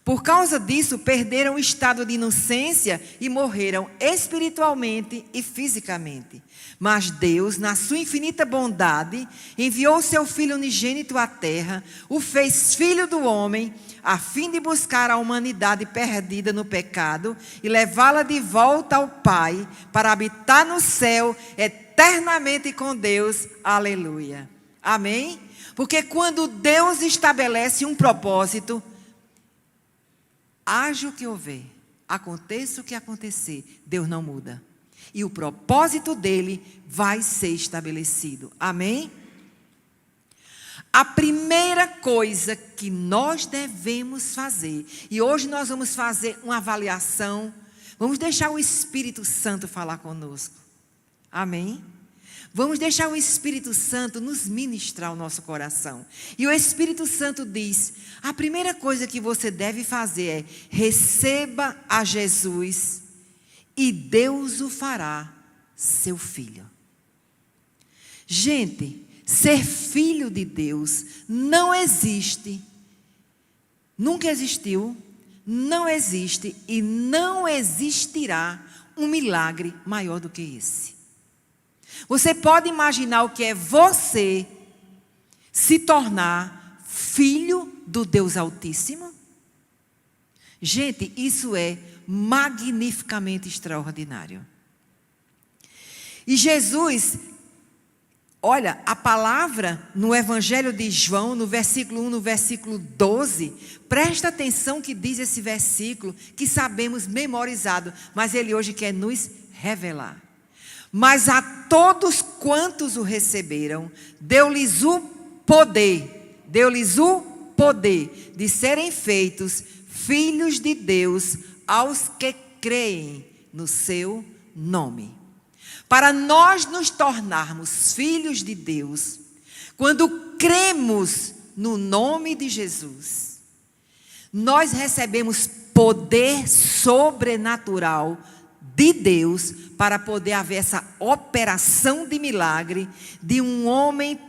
Por causa disso, perderam o estado de inocência e morreram espiritualmente e fisicamente. Mas Deus, na sua infinita bondade, enviou o seu Filho unigênito à terra, o fez filho do homem, a fim de buscar a humanidade perdida no pecado e levá-la de volta ao Pai, para habitar no céu eternamente com Deus. Aleluia. Amém? Porque quando Deus estabelece um propósito, haja o que houver, aconteça o que acontecer, Deus não muda. E o propósito dele vai ser estabelecido. Amém? A primeira coisa que nós devemos fazer, e hoje nós vamos fazer uma avaliação, vamos deixar o Espírito Santo falar conosco. Amém? Vamos deixar o Espírito Santo nos ministrar o nosso coração. E o Espírito Santo diz: a primeira coisa que você deve fazer é receba a Jesus e Deus o fará seu filho. Gente, ser filho de Deus não existe, nunca existiu, não existe e não existirá um milagre maior do que esse. Você pode imaginar o que é você se tornar filho do Deus Altíssimo? Gente, isso é magnificamente extraordinário. E Jesus, olha, a palavra no Evangelho de João, no versículo 1, no versículo 12, presta atenção que diz esse versículo, que sabemos memorizado, mas ele hoje quer nos revelar. Mas a todos quantos o receberam, deu-lhes o poder de serem feitos filhos de Deus aos que creem no seu nome. Para nós nos tornarmos filhos de Deus, quando cremos no nome de Jesus, nós recebemos poder sobrenatural de Deus para poder haver essa operação de milagre de um homem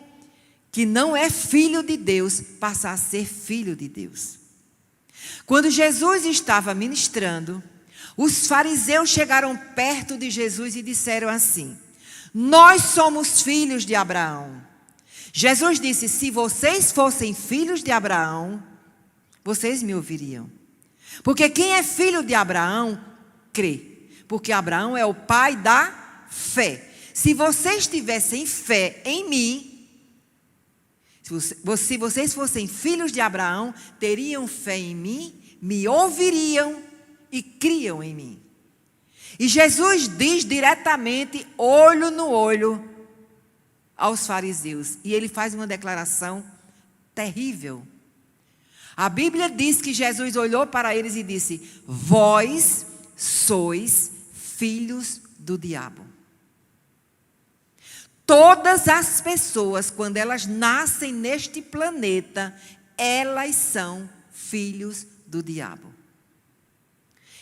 que não é filho de Deus passar a ser filho de Deus. Quando Jesus estava ministrando, os fariseus chegaram perto de Jesus e disseram assim: nós somos filhos de Abraão. Jesus disse: se vocês fossem filhos de Abraão, vocês me ouviriam. Porque quem é filho de Abraão, crê. Porque Abraão é o pai da fé. Se vocês tivessem fé em mim, se vocês fossem filhos de Abraão, teriam fé em mim, me ouviriam e criam em mim. E Jesus diz diretamente, olho no olho, aos fariseus. E ele faz uma declaração terrível. A Bíblia diz que Jesus olhou para eles e disse: vós sois filhos do diabo. Todas as pessoas, quando elas nascem neste planeta, elas são filhos do diabo.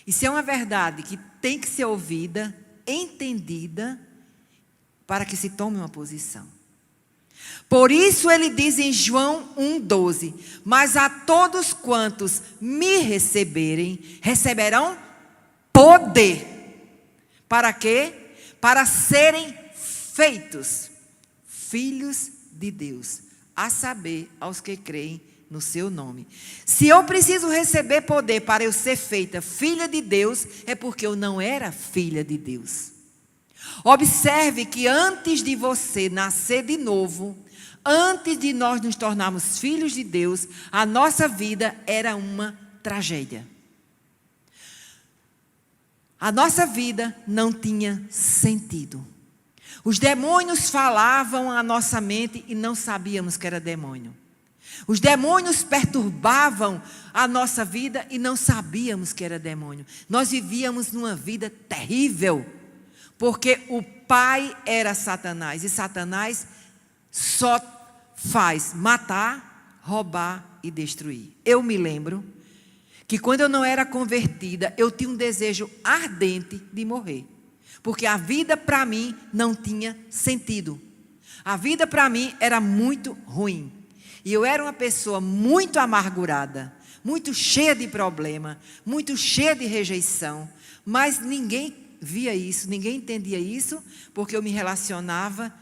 Isso é uma verdade que tem que ser ouvida, entendida, para que se tome uma posição. Por isso ele diz em João 1,12: mas a todos quantos me receberem, receberão poder. Para quê? Para serem feitos filhos de Deus, a saber, aos que creem no seu nome. Se eu preciso receber poder para eu ser feita filha de Deus, é porque eu não era filha de Deus. Observe que antes de você nascer de novo, antes de nós nos tornarmos filhos de Deus, a nossa vida era uma tragédia. A nossa vida não tinha sentido. Os demônios falavam à nossa mente e não sabíamos que era demônio. Os demônios perturbavam a nossa vida e não sabíamos que era demônio. Nós vivíamos numa vida terrível, porque o pai era Satanás. E Satanás só faz matar, roubar e destruir. Eu me lembro que quando eu não era convertida, eu tinha um desejo ardente de morrer. Porque a vida para mim não tinha sentido. A vida para mim era muito ruim. E eu era uma pessoa muito amargurada, muito cheia de problema, muito cheia de rejeição. Mas ninguém via isso, ninguém entendia isso, porque eu me relacionava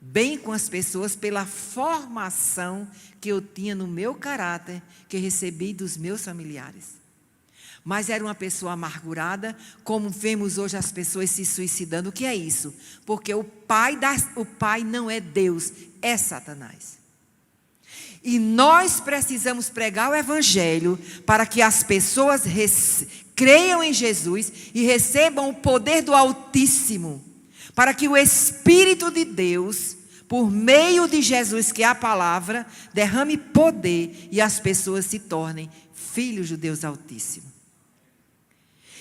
bem com as pessoas pela formação que eu tinha no meu caráter, que recebi dos meus familiares. Mas era uma pessoa amargurada, como vemos hoje as pessoas se suicidando. O que é isso? Porque o pai não é Deus, é Satanás. E nós precisamos pregar o Evangelho para que as pessoas creiam em Jesus e recebam o poder do Altíssimo. Para que o Espírito de Deus, por meio de Jesus, que é a palavra, derrame poder e as pessoas se tornem filhos do Deus Altíssimo.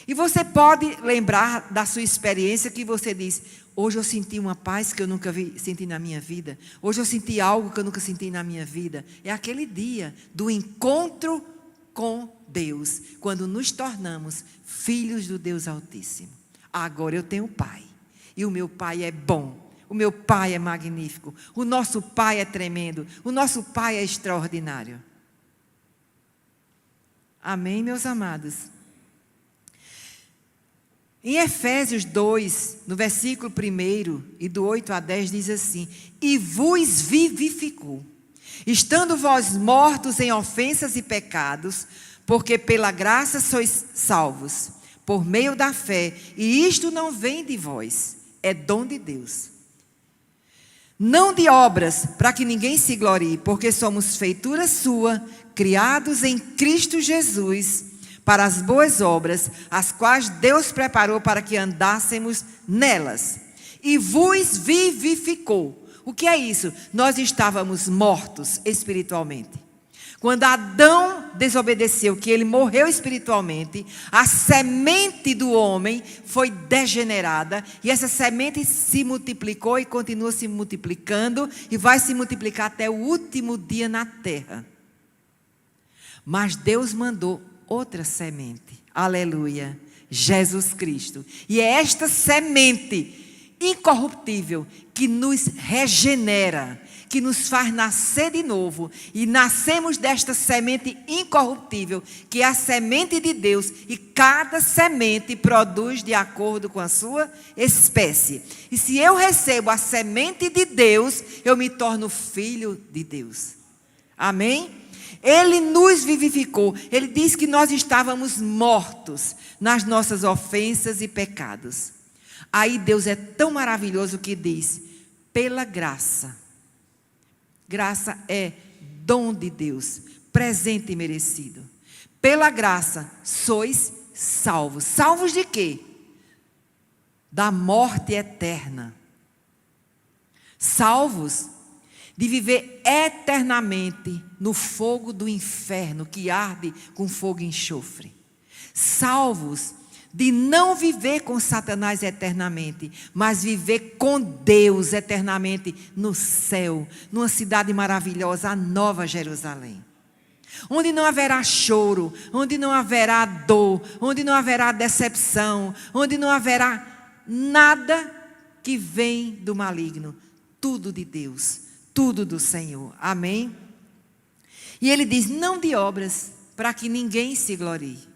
E você pode lembrar da sua experiência que você diz: hoje eu senti uma paz que eu nunca senti na minha vida. Hoje eu senti algo que eu nunca senti na minha vida. É aquele dia do encontro com Deus, quando nos tornamos filhos do Deus Altíssimo. Agora eu tenho pai. E o meu pai é bom. O meu pai é magnífico. O nosso pai é tremendo. O nosso pai é extraordinário. Amém, meus amados? Em Efésios 2, no versículo 1 e do 8 a 10, diz assim: e vos vivificou, estando vós mortos em ofensas e pecados, porque pela graça sois salvos, por meio da fé, e isto não vem de vós, é dom de Deus. Não de obras, para que ninguém se glorie, porque somos feitura sua, criados em Cristo Jesus, para as boas obras, as quais Deus preparou para que andássemos nelas. E vos vivificou. O que é isso? Nós estávamos mortos espiritualmente. Quando Adão desobedeceu, que ele morreu espiritualmente, a semente do homem foi degenerada, e essa semente se multiplicou e continua se multiplicando, e vai se multiplicar até o último dia na terra. Mas Deus mandou outra semente, aleluia, Jesus Cristo. E é esta semente incorruptível que nos regenera, que nos faz nascer de novo. E nascemos desta semente incorruptível, que é a semente de Deus. E cada semente produz de acordo com a sua espécie. E se eu recebo a semente de Deus, eu me torno filho de Deus. Amém? Ele nos vivificou. Ele diz que nós estávamos mortos nas nossas ofensas e pecados. Aí Deus é tão maravilhoso que diz: pela graça. Graça é dom de Deus, presente e merecido. Pela graça sois salvos. Salvos de quê? Da morte eterna. Salvos de viver eternamente no fogo do inferno, que arde com fogo e enxofre. Salvos de não viver com Satanás eternamente, mas viver com Deus eternamente no céu, numa cidade maravilhosa, a Nova Jerusalém. Onde não haverá choro, onde não haverá dor, onde não haverá decepção, onde não haverá nada que vem do maligno. Tudo de Deus, tudo do Senhor. Amém? E ele diz: não de obras, para que ninguém se glorie.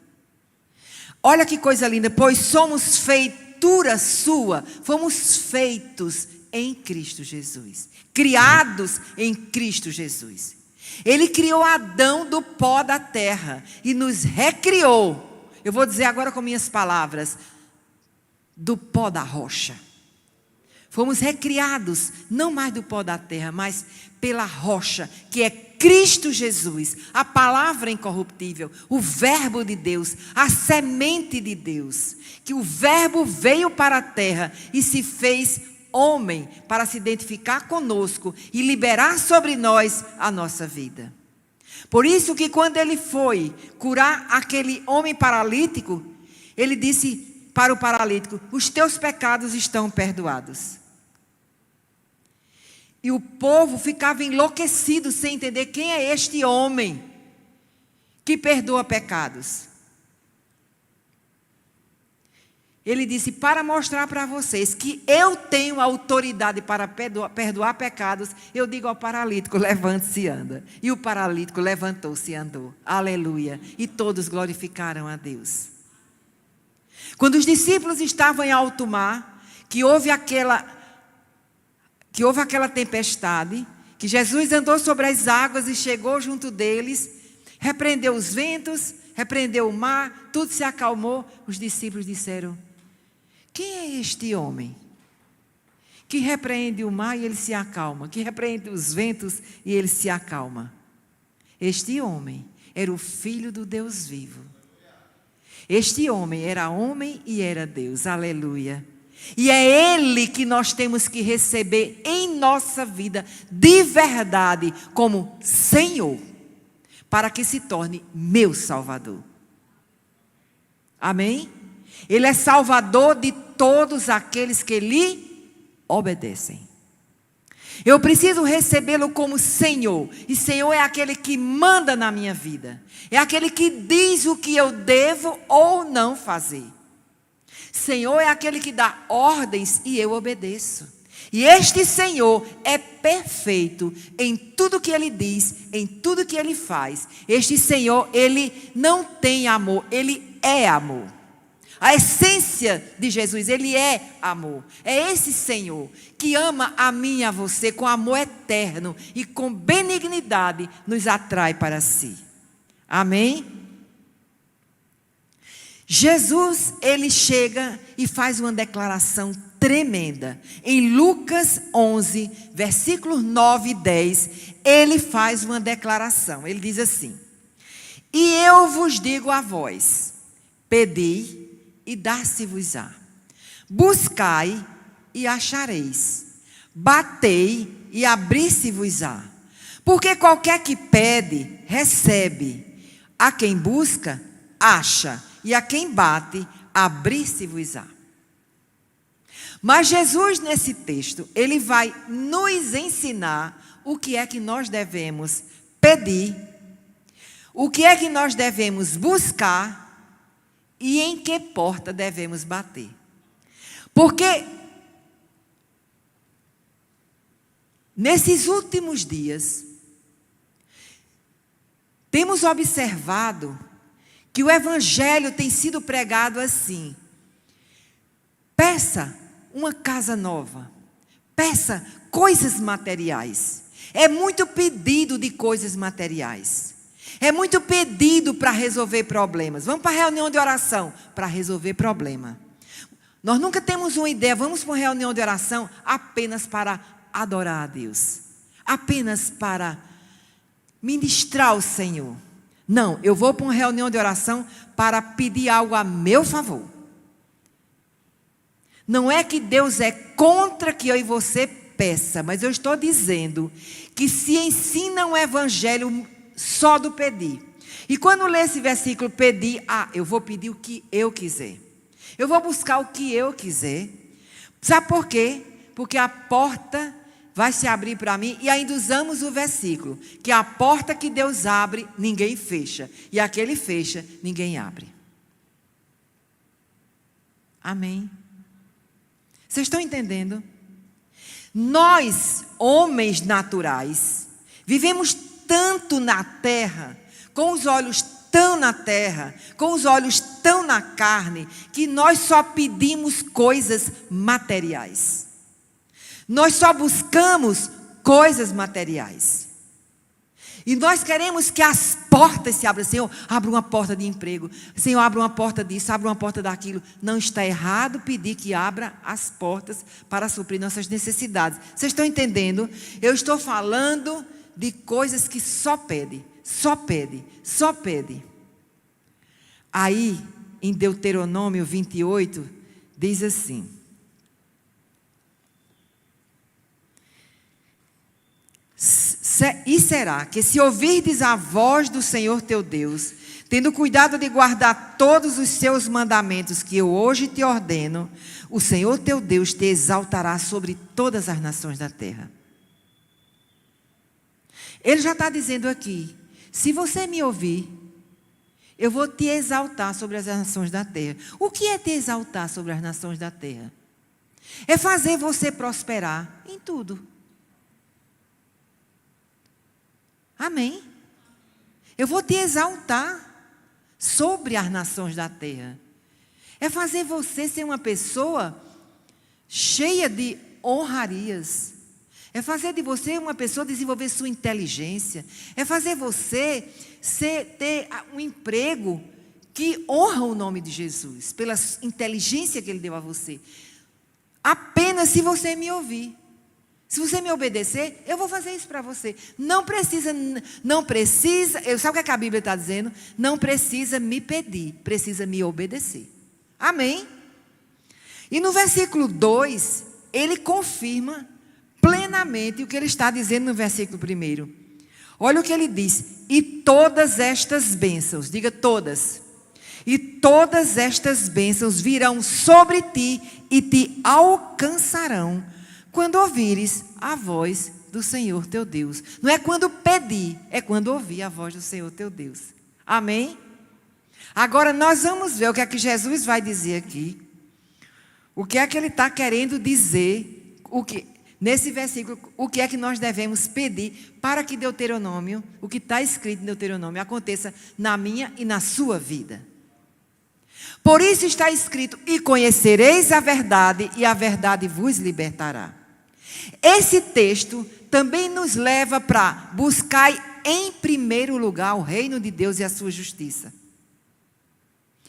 Olha que coisa linda, pois somos feitura sua, fomos feitos em Cristo Jesus, criados em Cristo Jesus. Ele criou Adão do pó da terra e nos recriou. Eu vou dizer agora com minhas palavras: do pó da rocha. Fomos recriados, não mais do pó da terra, mas pela rocha, que é Cristo Jesus, a palavra incorruptível, o verbo de Deus, a semente de Deus. Que o verbo veio para a terra e se fez homem para se identificar conosco e liberar sobre nós a nossa vida. Por isso que quando ele foi curar aquele homem paralítico, ele disse para o paralítico: os teus pecados estão perdoados. E o povo ficava enlouquecido sem entender quem é este homem que perdoa pecados. Ele disse: para mostrar para vocês que eu tenho autoridade para perdoar pecados, eu digo ao paralítico: levante-se e anda. E o paralítico levantou-se e andou. Aleluia. E todos glorificaram a Deus. Quando os discípulos estavam em alto mar, que houve aquela tempestade, que Jesus andou sobre as águas e chegou junto deles, repreendeu os ventos, repreendeu o mar, tudo se acalmou. Os discípulos disseram: quem é este homem que repreende o mar e ele se acalma, que repreende os ventos e ele se acalma? Este homem era o Filho do Deus vivo. Este homem era homem e era Deus. Aleluia. E é Ele que nós temos que receber em nossa vida, de verdade, como Senhor, para que se torne meu Salvador. Amém? Ele é Salvador de todos aqueles que lhe obedecem. Eu preciso recebê-lo como Senhor. E Senhor é aquele que manda na minha vida. É aquele que diz o que eu devo ou não fazer. Senhor é aquele que dá ordens e eu obedeço. E este Senhor é perfeito em tudo que Ele diz, em tudo que Ele faz. Este Senhor, Ele não tem amor, Ele é amor. A essência de Jesus, Ele é amor. É esse Senhor que ama a mim e a você com amor eterno e com benignidade nos atrai para si. Amém? Jesus, ele chega e faz uma declaração tremenda. Em Lucas 11, versículos 9 e 10, ele faz uma declaração. Ele diz assim: e eu vos digo a vós, pedi e dar-se-vos-á. Buscai e achareis. Batei e abrir-se-vos-á. Porque qualquer que pede, recebe. A quem busca, acha. E a quem bate, abrir-se-vos-á. Mas Jesus, nesse texto, ele vai nos ensinar o que é que nós devemos pedir, o que é que nós devemos buscar e em que porta devemos bater. Porque nesses últimos dias, temos observado que o evangelho tem sido pregado assim: peça uma casa nova, peça coisas materiais. É muito pedido de coisas materiais. É muito pedido para resolver problemas. Vamos para a reunião de oração para resolver problema. Nós nunca temos uma ideia, vamos para uma reunião de oração apenas para adorar a Deus. Apenas para ministrar o Senhor. Não, eu vou para uma reunião de oração para pedir algo a meu favor. Não é que Deus é contra que eu e você peça, mas eu estou dizendo que se ensina um evangelho só do pedir. E quando lê esse versículo, pedir, eu vou pedir o que eu quiser. Eu vou buscar o que eu quiser. Sabe por quê? Porque a porta vai se abrir para mim. E ainda usamos o versículo, que a porta que Deus abre, ninguém fecha. E aquele fecha, ninguém abre. Amém? Vocês estão entendendo? Nós, homens naturais, vivemos tanto na terra, com os olhos tão na terra, com os olhos tão na carne, que nós só pedimos coisas materiais. Nós só buscamos coisas materiais. E nós queremos que as portas se abram. Senhor, abra uma porta de emprego. Senhor, abra uma porta disso, abra uma porta daquilo. Não está errado pedir que abra as portas para suprir nossas necessidades. Vocês estão entendendo? Eu estou falando de coisas que só pede, só pede, só pede. Aí, em Deuteronômio 28, diz assim: e será que se ouvirdes a voz do Senhor teu Deus, tendo cuidado de guardar todos os seus mandamentos que eu hoje te ordeno, o Senhor teu Deus te exaltará sobre todas as nações da terra. Ele já está dizendo aqui, se você me ouvir, eu vou te exaltar sobre as nações da terra. O que é te exaltar sobre as nações da terra? É fazer você prosperar em tudo. Amém? Eu vou te exaltar sobre as nações da terra. É fazer você ser uma pessoa cheia de honrarias. É fazer de você uma pessoa desenvolver sua inteligência. É fazer você ter um emprego que honra o nome de Jesus, pela inteligência que Ele deu a você. Apenas se você me ouvir. Se você me obedecer, eu vou fazer isso para você. Não precisa, sabe o que a Bíblia está dizendo? Não precisa me pedir, precisa me obedecer. Amém? E no versículo 2, ele confirma plenamente o que ele está dizendo no versículo 1. Olha o que ele diz: e todas estas bênçãos, diga todas, e todas estas bênçãos virão sobre ti e te alcançarão, quando ouvires a voz do Senhor teu Deus. Não é quando pedir, é quando ouvir a voz do Senhor teu Deus. Amém? Agora nós vamos ver o que é que Jesus vai dizer aqui. O que é que ele está querendo dizer, nesse versículo, o que é que nós devemos pedir para que Deuteronômio, o que está escrito em Deuteronômio, aconteça na minha e na sua vida. Por isso está escrito: e conhecereis a verdade, e a verdade vos libertará. Esse texto também nos leva para buscar em primeiro lugar o reino de Deus e a sua justiça.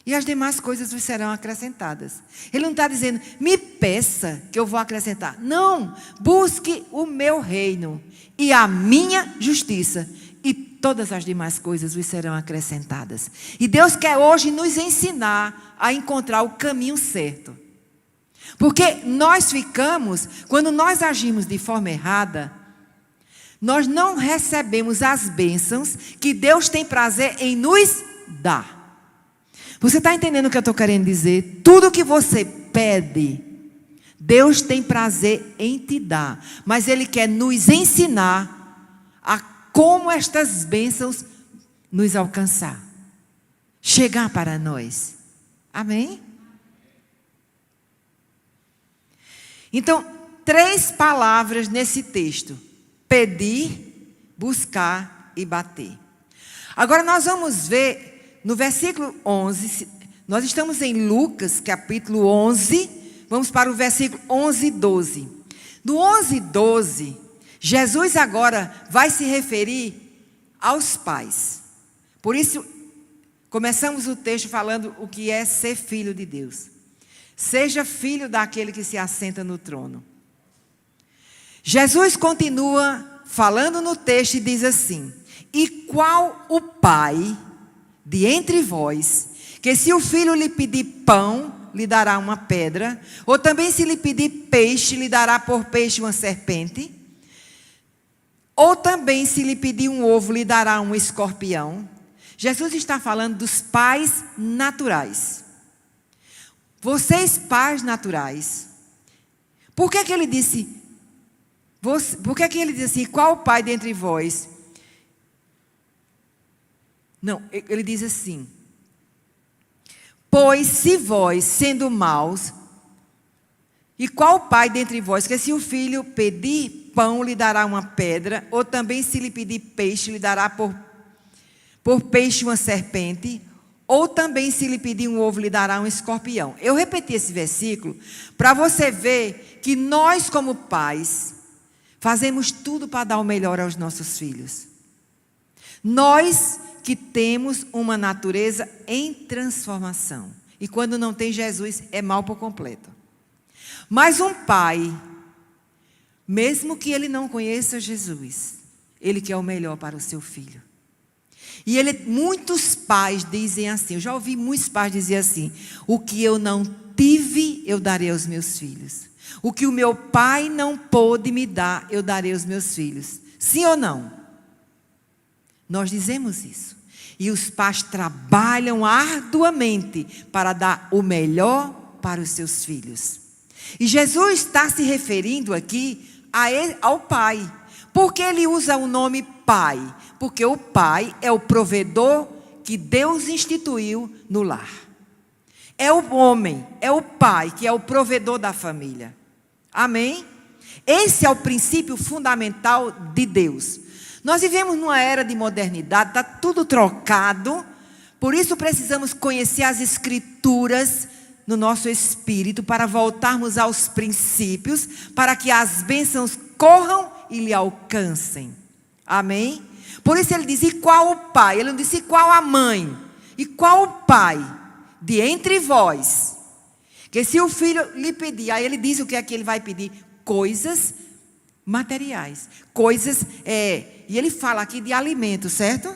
E as demais coisas vos serão acrescentadas. Ele não está dizendo, me peça que eu vou acrescentar. Não, busque o meu reino e a minha justiça, e todas as demais coisas vos serão acrescentadas. E Deus quer hoje nos ensinar a encontrar o caminho certo. Porque nós quando nós agimos de forma errada, nós não recebemos as bênçãos que Deus tem prazer em nos dar. Você está entendendo o que eu estou querendo dizer? Tudo que você pede, Deus tem prazer em te dar. Mas Ele quer nos ensinar a como estas bênçãos nos alcançar. Chegar para nós. Amém? Então, 3 palavras nesse texto: pedir, buscar e bater. Agora nós vamos ver no versículo 11, nós estamos em Lucas capítulo 11, vamos para o versículo 11 e 12. No 11 e 12, Jesus agora vai se referir aos pais. Por isso, começamos o texto falando o que é ser filho de Deus. Seja filho daquele que se assenta no trono. Jesus continua falando no texto e diz assim: e qual o pai de entre vós, que se o filho lhe pedir pão, lhe dará uma pedra, ou também se lhe pedir peixe, lhe dará por peixe uma serpente? Ou também se lhe pedir um ovo, lhe dará um escorpião? Jesus está falando dos pais naturais. Vocês, pais naturais, por que ele disse, assim, qual o pai dentre vós? Não, ele diz assim: pois se vós, sendo maus, e qual pai dentre vós, que se o filho pedir pão, lhe dará uma pedra, ou também se lhe pedir peixe, lhe dará por peixe uma serpente, ou também se lhe pedir um ovo, lhe dará um escorpião. Eu repeti esse versículo para você ver que nós, como pais, fazemos tudo para dar o melhor aos nossos filhos. Nós que temos uma natureza em transformação. E quando não tem Jesus, é mal por completo. Mas um pai, mesmo que ele não conheça Jesus, ele quer o melhor para o seu filho. E muitos pais dizem assim, eu já ouvi muitos pais dizer assim: o que eu não tive, eu darei aos meus filhos. O que o meu pai não pôde me dar, eu darei aos meus filhos. Sim ou não? Nós dizemos isso. E os pais trabalham arduamente para dar o melhor para os seus filhos. E Jesus está se referindo aqui ao pai. Por que ele usa o nome pai? Porque o pai é o provedor que Deus instituiu no lar. É o homem, é o pai que é o provedor da família. Amém? Esse é o princípio fundamental de Deus. Nós vivemos numa era de modernidade, está tudo trocado. Por isso precisamos conhecer as Escrituras no nosso espírito para voltarmos aos princípios, para que as bênçãos corram e lhe alcancem. Amém? Por isso ele diz: e qual o pai? Ele não disse qual a mãe. E qual o pai de entre vós, que se o filho lhe pedir, aí ele diz o que é que ele vai pedir: coisas materiais, coisas, e ele fala aqui de alimento, certo?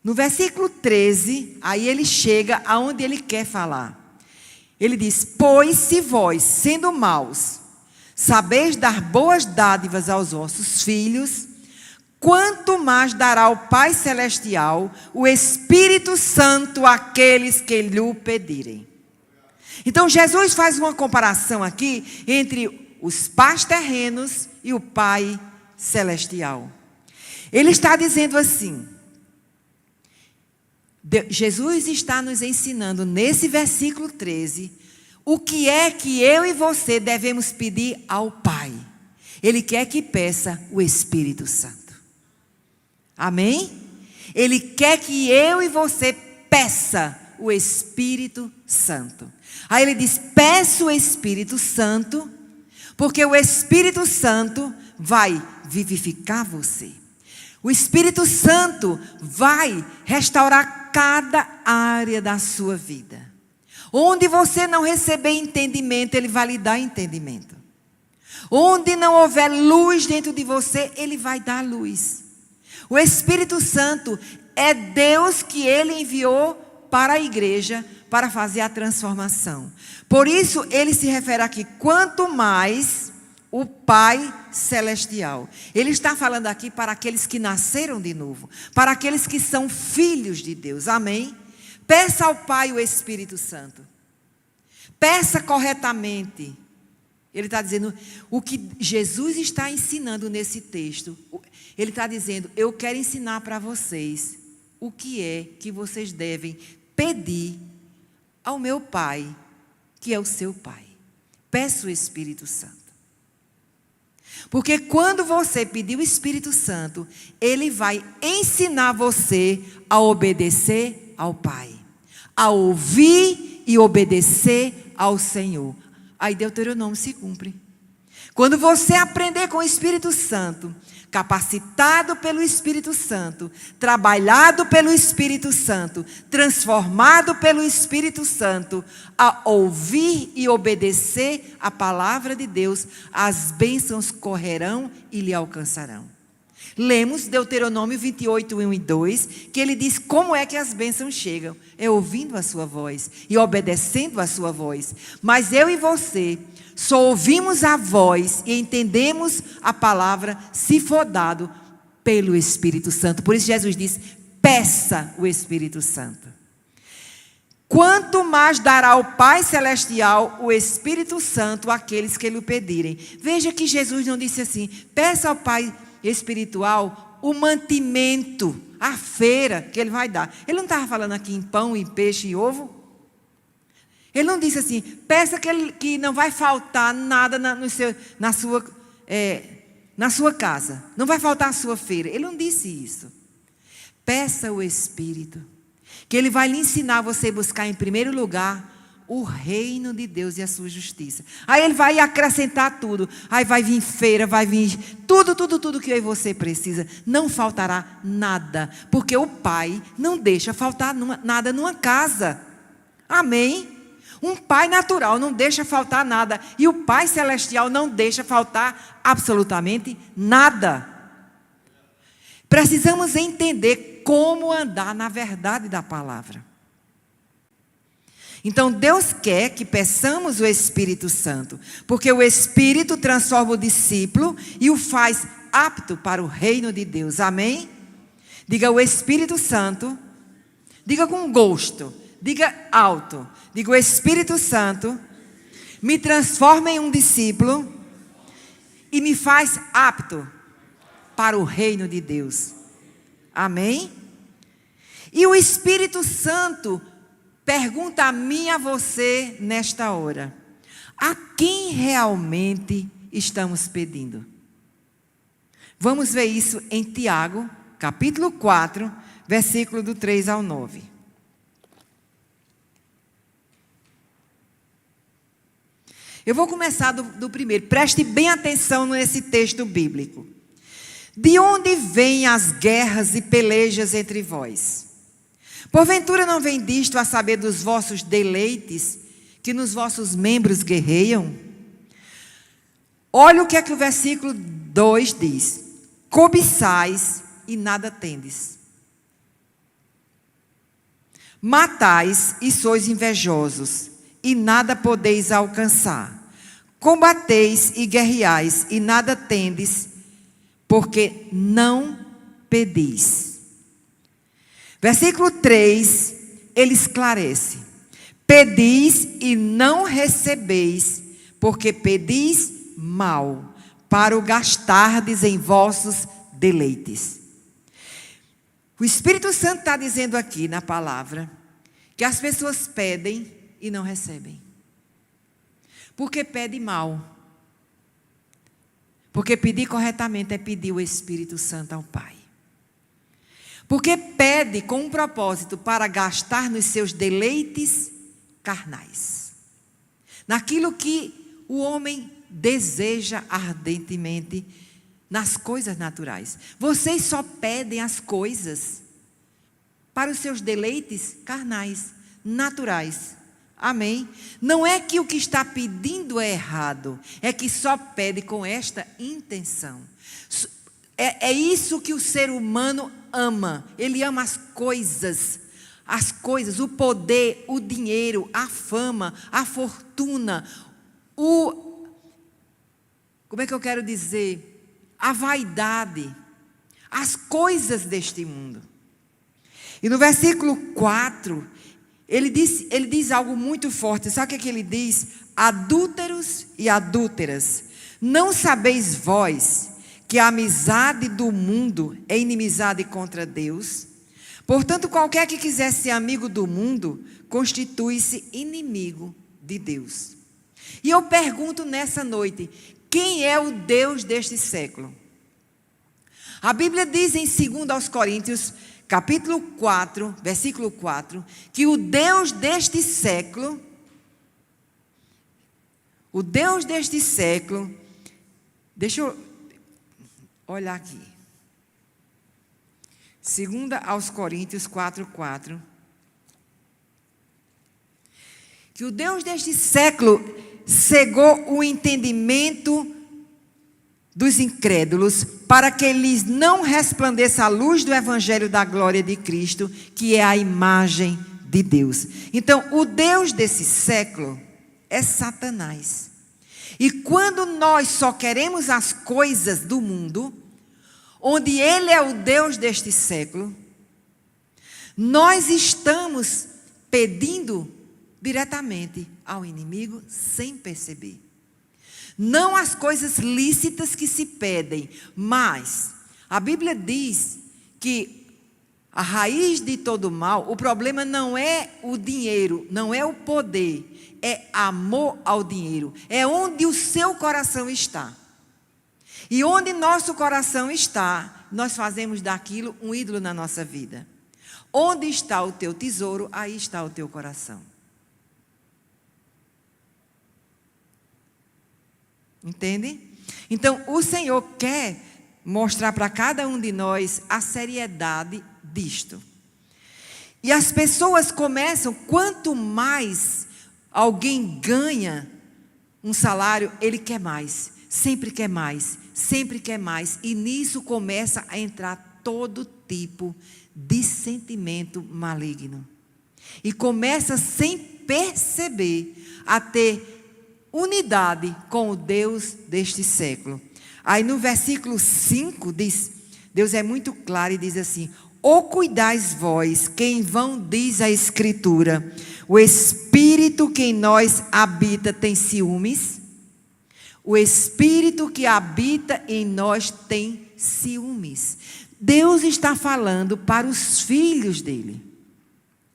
No versículo 13, aí ele chega aonde ele quer falar. Ele diz: pois se vós, sendo maus, sabeis dar boas dádivas aos vossos filhos, quanto mais dará o Pai Celestial o Espírito Santo àqueles que lhe o pedirem. Então Jesus faz uma comparação aqui entre os pais terrenos e o Pai Celestial. Ele está dizendo assim, Jesus está nos ensinando nesse versículo 13, o que é que eu e você devemos pedir ao Pai. Ele quer que peça o Espírito Santo. Amém? Ele quer que eu e você peça o Espírito Santo. Aí ele diz: peça o Espírito Santo, porque o Espírito Santo vai vivificar você. O Espírito Santo vai restaurar cada área da sua vida. Onde você não receber entendimento, Ele vai lhe dar entendimento. Onde não houver luz dentro de você, Ele vai dar luz. O Espírito Santo é Deus que Ele enviou para a igreja para fazer a transformação. Por isso, Ele se refere aqui, quanto mais o Pai Celestial. Ele está falando aqui para aqueles que nasceram de novo, para aqueles que são filhos de Deus. Amém? Peça ao Pai o Espírito Santo. Peça corretamente. Ele está dizendo, o que Jesus está ensinando nesse texto, Ele está dizendo: eu quero ensinar para vocês o que é que vocês devem pedir ao meu Pai, que é o seu Pai. Peça o Espírito Santo. Porque quando você pedir o Espírito Santo, Ele vai ensinar você a obedecer ao Pai, a ouvir e obedecer ao Senhor. Aí Deuteronômio se cumpre. Quando você aprender com o Espírito Santo, capacitado pelo Espírito Santo, trabalhado pelo Espírito Santo, transformado pelo Espírito Santo, a ouvir e obedecer a palavra de Deus, as bênçãos correrão e lhe alcançarão. Lemos Deuteronômio 28, 1 e 2, que ele diz como é que as bênçãos chegam. É ouvindo a sua voz e obedecendo a sua voz. Mas eu e você só ouvimos a voz e entendemos a palavra se for dado pelo Espírito Santo. Por isso Jesus diz, peça o Espírito Santo. Quanto mais dará o Pai Celestial o Espírito Santo àqueles que lhe o pedirem. Veja que Jesus não disse assim, peça ao Pai espiritual o mantimento, a feira que ele vai dar. Ele não estava falando aqui em pão, em peixe e ovo? Ele não disse assim, peça que não vai faltar nada na sua casa. Não vai faltar a sua feira. Ele não disse isso. Peça o Espírito, que Ele vai lhe ensinar você a buscar em primeiro lugar o reino de Deus e a sua justiça. Aí Ele vai acrescentar tudo. Aí vai vir feira, vai vir tudo que eu e você precisa. Não faltará nada, porque o Pai não deixa faltar nada numa casa. Amém? Um pai natural não deixa faltar nada. E o Pai Celestial não deixa faltar absolutamente nada. Precisamos entender como andar na verdade da palavra. Então Deus quer que peçamos o Espírito Santo. Porque o Espírito transforma o discípulo e o faz apto para o reino de Deus. Amém? Diga o Espírito Santo. Diga com gosto. Diga alto. Diga, o Espírito Santo me transforma em um discípulo e me faz apto para o reino de Deus. Amém? E o Espírito Santo pergunta a mim e a você nesta hora, a quem realmente estamos pedindo? Vamos ver isso em Tiago, capítulo 4, versículo do 3 ao 9. Eu vou começar do primeiro. Preste bem atenção nesse texto bíblico. De onde vêm as guerras e pelejas entre vós? Porventura não vem disto a saber dos vossos deleites, que nos vossos membros guerreiam? Olha o que é que o versículo 2 diz. Cobiçais e nada tendes. Matais e sois invejosos, e nada podeis alcançar. Combateis e guerreais, e nada tendes, porque não pedis. Versículo 3, ele esclarece. Pedis e não recebeis, porque pedis mal, para o gastardes em vossos deleites. O Espírito Santo está dizendo aqui na palavra, que as pessoas pedem e não recebem. Porque pede mal. Porque pedir corretamente é pedir o Espírito Santo ao Pai. Porque pede com um propósito para gastar nos seus deleites carnais. Naquilo que o homem deseja ardentemente, nas coisas naturais. Vocês só pedem as coisas para os seus deleites carnais, naturais. Amém? Não é que o que está pedindo é errado, é que só pede com esta intenção. É isso que o ser humano ama. Ele ama as coisas, o poder, o dinheiro, a fama, a fortuna, como é que eu quero dizer? A vaidade, as coisas deste mundo. E no versículo 4, ele diz algo muito forte. Sabe o que ele diz? Adúlteros e adúlteras, não sabeis vós que a amizade do mundo é inimizade contra Deus? Portanto, qualquer que quiser ser amigo do mundo, constitui-se inimigo de Deus. E eu pergunto nessa noite, quem é o Deus deste século? A Bíblia diz em 2 Coríntios, capítulo 4, versículo 4, que o Deus deste século Deixa eu olhar aqui. 2 aos Coríntios 4:4. Que o Deus deste século cegou o entendimento dos incrédulos, para que lhes não resplandeça a luz do evangelho da glória de Cristo, que é a imagem de Deus. Então, o Deus desse século é Satanás. E quando nós só queremos as coisas do mundo, onde ele é o Deus deste século, nós estamos pedindo diretamente ao inimigo sem perceber. Não as coisas lícitas que se pedem, mas a Bíblia diz que a raiz de todo mal, o problema não é o dinheiro, não é o poder, é amor ao dinheiro. É onde o seu coração está. E onde nosso coração está, nós fazemos daquilo um ídolo na nossa vida. Onde está o teu tesouro, aí está o teu coração. Entende? Então, o Senhor quer mostrar para cada um de nós a seriedade disto. E as pessoas começam, quanto mais alguém ganha um salário, ele quer mais, sempre quer mais, sempre quer mais. E nisso começa a entrar todo tipo de sentimento maligno. E começa, sem perceber, a ter unidade com o Deus deste século. Aí no versículo 5 diz, Deus é muito claro e diz assim: ou cuidais vós, que em vão diz a Escritura, o Espírito que em nós habita tem ciúmes? O Espírito que habita em nós tem ciúmes. Deus está falando para os filhos dele.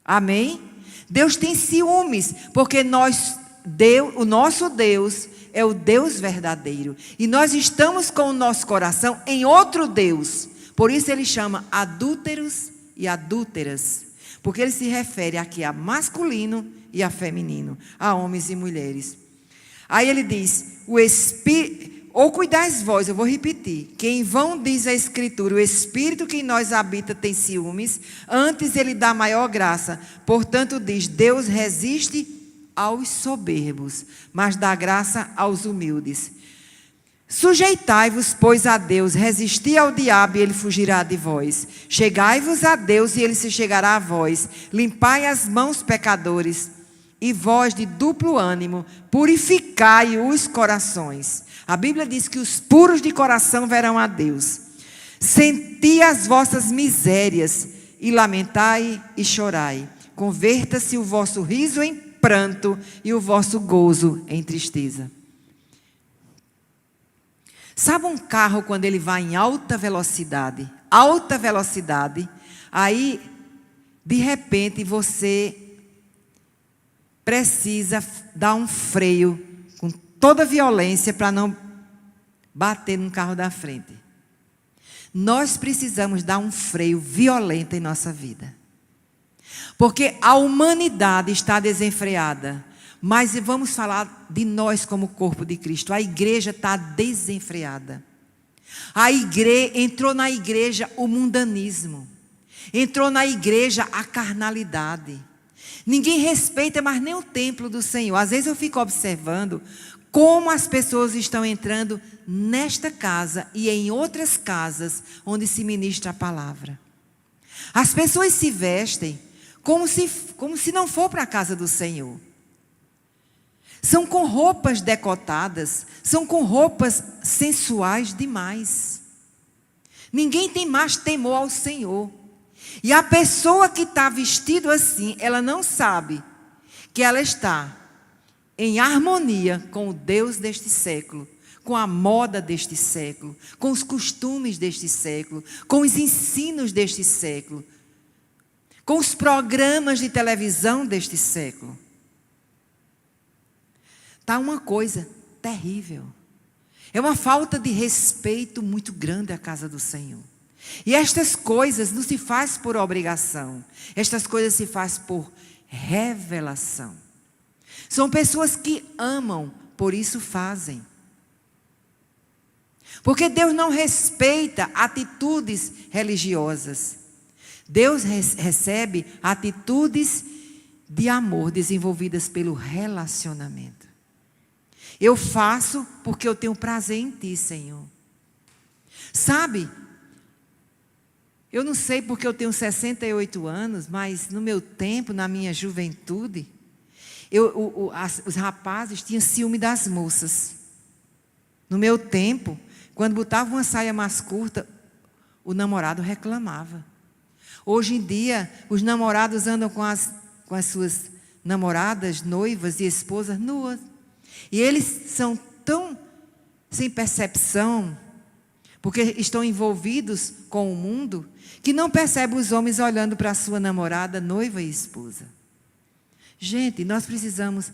Amém? Deus tem ciúmes, porque o nosso Deus é o Deus verdadeiro. E nós estamos com o nosso coração em outro Deus. Por isso ele chama adúlteros e adúlteras. Porque ele se refere aqui a masculino e a feminino, a homens e mulheres. Aí ele diz, ou cuidais vós, eu vou repetir, que em vão diz a Escritura, o Espírito que em nós habita tem ciúmes, antes ele dá maior graça. Portanto diz, Deus resiste aos soberbos, mas dá graça aos humildes. Sujeitai-vos, pois, a Deus, resisti ao diabo e ele fugirá de vós. Chegai-vos a Deus e ele se chegará a vós. Limpai as mãos, pecadores, e vós de duplo ânimo, purificai os corações. A Bíblia diz que os puros de coração verão a Deus. Senti as vossas misérias e lamentai e chorai. Converta-se o vosso riso em pranto e o vosso gozo em tristeza. Sabe um carro quando ele vai em alta velocidade, aí de repente você precisa dar um freio com toda a violência para não bater no carro da frente. Nós precisamos dar um freio violento em nossa vida. Porque a humanidade está desenfreada. Mas vamos falar de nós como corpo de Cristo. A igreja está desenfreada. Entrou na igreja o mundanismo. Entrou na igreja a carnalidade. Ninguém respeita mais nem o templo do Senhor. Às vezes eu fico observando como as pessoas estão entrando nesta casa e em outras casas onde se ministra a palavra. As pessoas se vestem como se não for para a casa do Senhor. São com roupas decotadas, são com roupas sensuais demais. Ninguém tem mais temor ao Senhor. E a pessoa que está vestida assim, ela não sabe que ela está em harmonia com o Deus deste século, com a moda deste século, com os costumes deste século, com os ensinos deste século, com os programas de televisão deste século. Está uma coisa terrível. É uma falta de respeito muito grande à casa do Senhor. E estas coisas não se faz por obrigação. Estas coisas se faz por revelação. São pessoas que amam, por isso fazem. Porque Deus não respeita atitudes religiosas. Deus recebe atitudes de amor desenvolvidas pelo relacionamento. Eu faço porque eu tenho prazer em Ti, Senhor. Sabe, eu não sei porque eu tenho 68 anos, mas no meu tempo, na minha juventude, os rapazes tinham ciúme das moças. No meu tempo, quando botavam uma saia mais curta, o namorado reclamava. Hoje em dia, os namorados andam com as suas namoradas, noivas e esposas nuas. E eles são tão sem percepção, porque estão envolvidos com o mundo, que não percebem os homens olhando para a sua namorada, noiva e esposa. Gente, nós precisamos...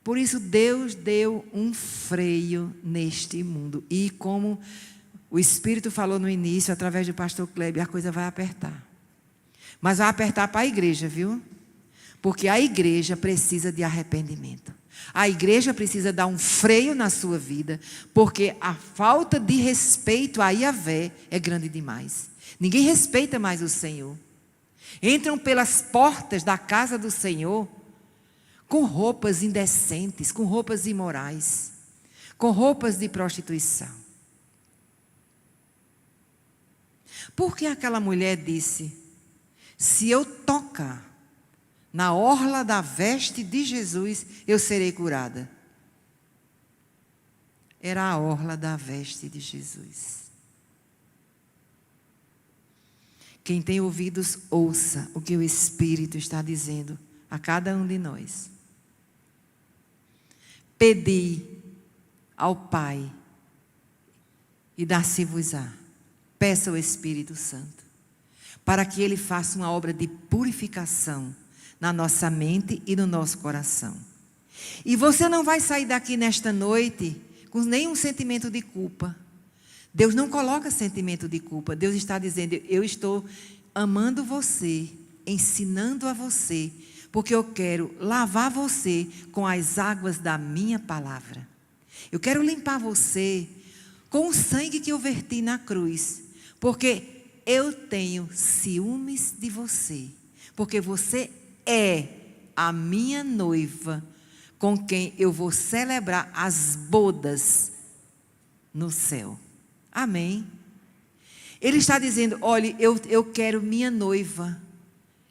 Por isso Deus deu um freio neste mundo. E como o Espírito falou no início, através do pastor Kleber, a coisa vai apertar. Mas vai apertar para a igreja, viu? Porque a igreja precisa de arrependimento. A igreja precisa dar um freio na sua vida, porque a falta de respeito a Yahvé é grande demais. Ninguém respeita mais o Senhor. Entram pelas portas da casa do Senhor com roupas indecentes, com roupas imorais, com roupas de prostituição. Porque aquela mulher disse: se eu tocar na orla da veste de Jesus, eu serei curada. Era a orla da veste de Jesus. Quem tem ouvidos, ouça o que o Espírito está dizendo a cada um de nós. Pedi ao Pai e dar-se-vos-á. Peça ao Espírito Santo, para que Ele faça uma obra de purificação na nossa mente e no nosso coração. E você não vai sair daqui nesta noite com nenhum sentimento de culpa. Deus não coloca sentimento de culpa. Deus está dizendo: eu estou amando você, ensinando a você, porque eu quero lavar você com as águas da minha palavra. Eu quero limpar você com o sangue que eu verti na cruz, porque eu tenho ciúmes de você, porque você é a minha noiva, com quem eu vou celebrar as bodas no céu. Amém? Ele está dizendo: olha, eu quero minha noiva.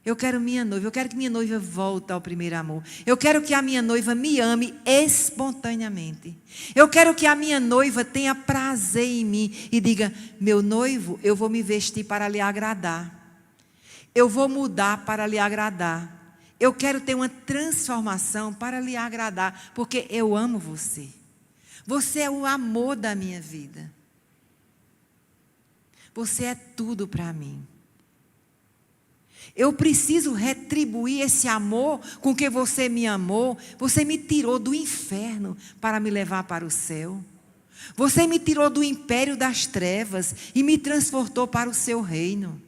Eu quero minha noiva. Eu quero que minha noiva volte ao primeiro amor. Eu quero que a minha noiva me ame espontaneamente. Eu quero que a minha noiva tenha prazer em mim e diga: meu noivo, eu vou me vestir para lhe agradar. Eu vou mudar para lhe agradar. Eu quero ter uma transformação para lhe agradar, porque eu amo você. Você é o amor da minha vida. Você é tudo para mim. Eu preciso retribuir esse amor com que você me amou. Você me tirou do inferno para me levar para o céu. Você me tirou do império das trevas e me transportou para o seu reino.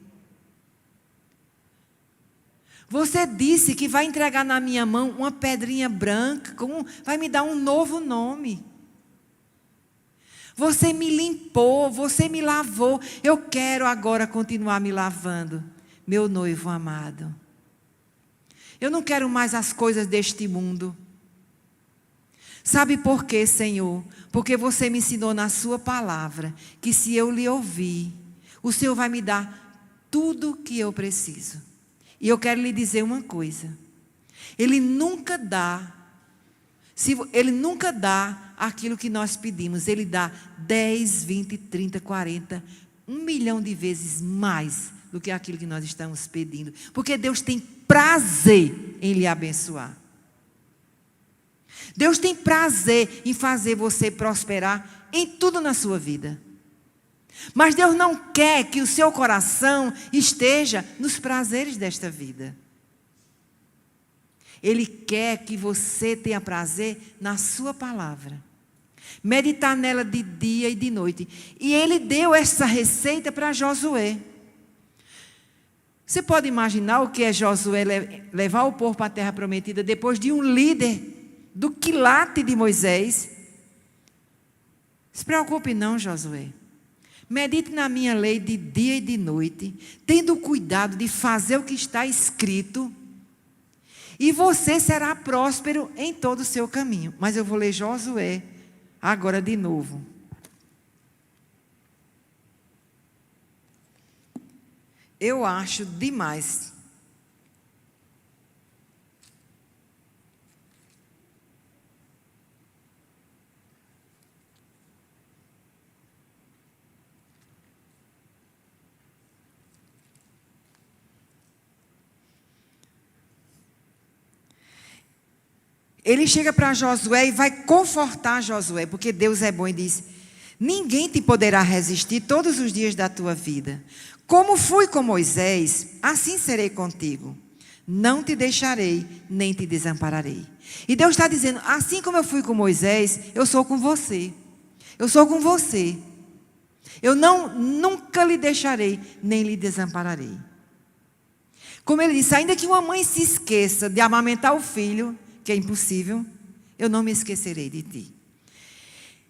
Você disse que vai entregar na minha mão uma pedrinha branca, vai me dar um novo nome. Você me limpou, você me lavou. Eu quero agora continuar me lavando, meu noivo amado. Eu não quero mais as coisas deste mundo. Sabe por quê, Senhor? Porque você me ensinou na sua palavra que se eu lhe ouvir, o Senhor vai me dar tudo o que eu preciso. E eu quero lhe dizer uma coisa. Ele nunca dá aquilo que nós pedimos. Ele dá 10, 20, 30, 40, 1 milhão de vezes mais do que aquilo que nós estamos pedindo. Porque Deus tem prazer em lhe abençoar. Deus tem prazer em fazer você prosperar em tudo na sua vida. Mas Deus não quer que o seu coração esteja nos prazeres desta vida. Ele quer que você tenha prazer na sua palavra. Meditar nela de dia e de noite. E Ele deu essa receita para Josué. Você pode imaginar o que é Josué levar o povo para a terra prometida depois de um líder do quilate de Moisés Se preocupe não, Josué. Medite na minha lei de dia e de noite, tendo cuidado de fazer o que está escrito, e você será próspero em todo o seu caminho. Mas eu vou ler Josué agora de novo. Eu acho demais. Ele chega para Josué e vai confortar Josué, porque Deus é bom e diz: ninguém te poderá resistir todos os dias da tua vida. Como fui com Moisés, assim serei contigo. Não te deixarei, nem te desampararei. E Deus está dizendo: assim como eu fui com Moisés, eu sou com você. Eu sou com você. Eu nunca lhe deixarei, nem lhe desampararei. Como ele disse, ainda que uma mãe se esqueça de amamentar o filho, que é impossível, eu não me esquecerei de ti.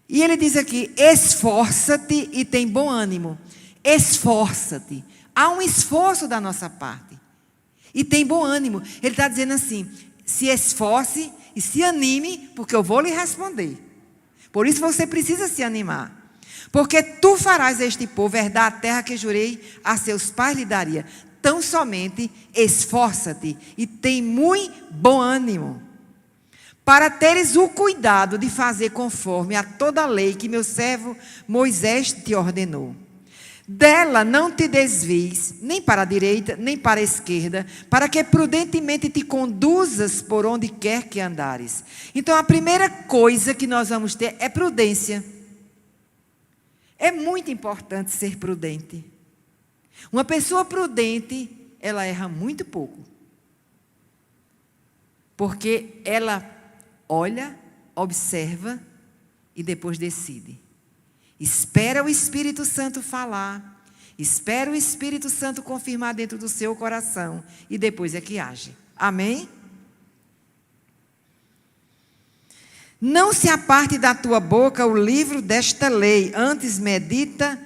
E ele diz aqui: esforça-te e tem bom ânimo. Esforça-te. Há um esforço da nossa parte. E tem bom ânimo. Ele está dizendo assim: se esforce e se anime, porque eu vou lhe responder. Por isso você precisa se animar. Porque tu farás a este povo herdar a terra que jurei a seus pais lhe daria. Tão somente esforça-te e tem muito bom ânimo, para teres o cuidado de fazer conforme a toda a lei que meu servo Moisés te ordenou. Dela não te desvies, nem para a direita, nem para a esquerda, para que prudentemente te conduzas por onde quer que andares. Então, a primeira coisa que nós vamos ter é prudência. É muito importante ser prudente. Uma pessoa prudente, ela erra muito pouco. Porque ela olha, observa e depois decide. Espera o Espírito Santo falar, espera o Espírito Santo confirmar dentro do seu coração e depois é que age. Amém? Não se aparte da tua boca o livro desta lei, antes medita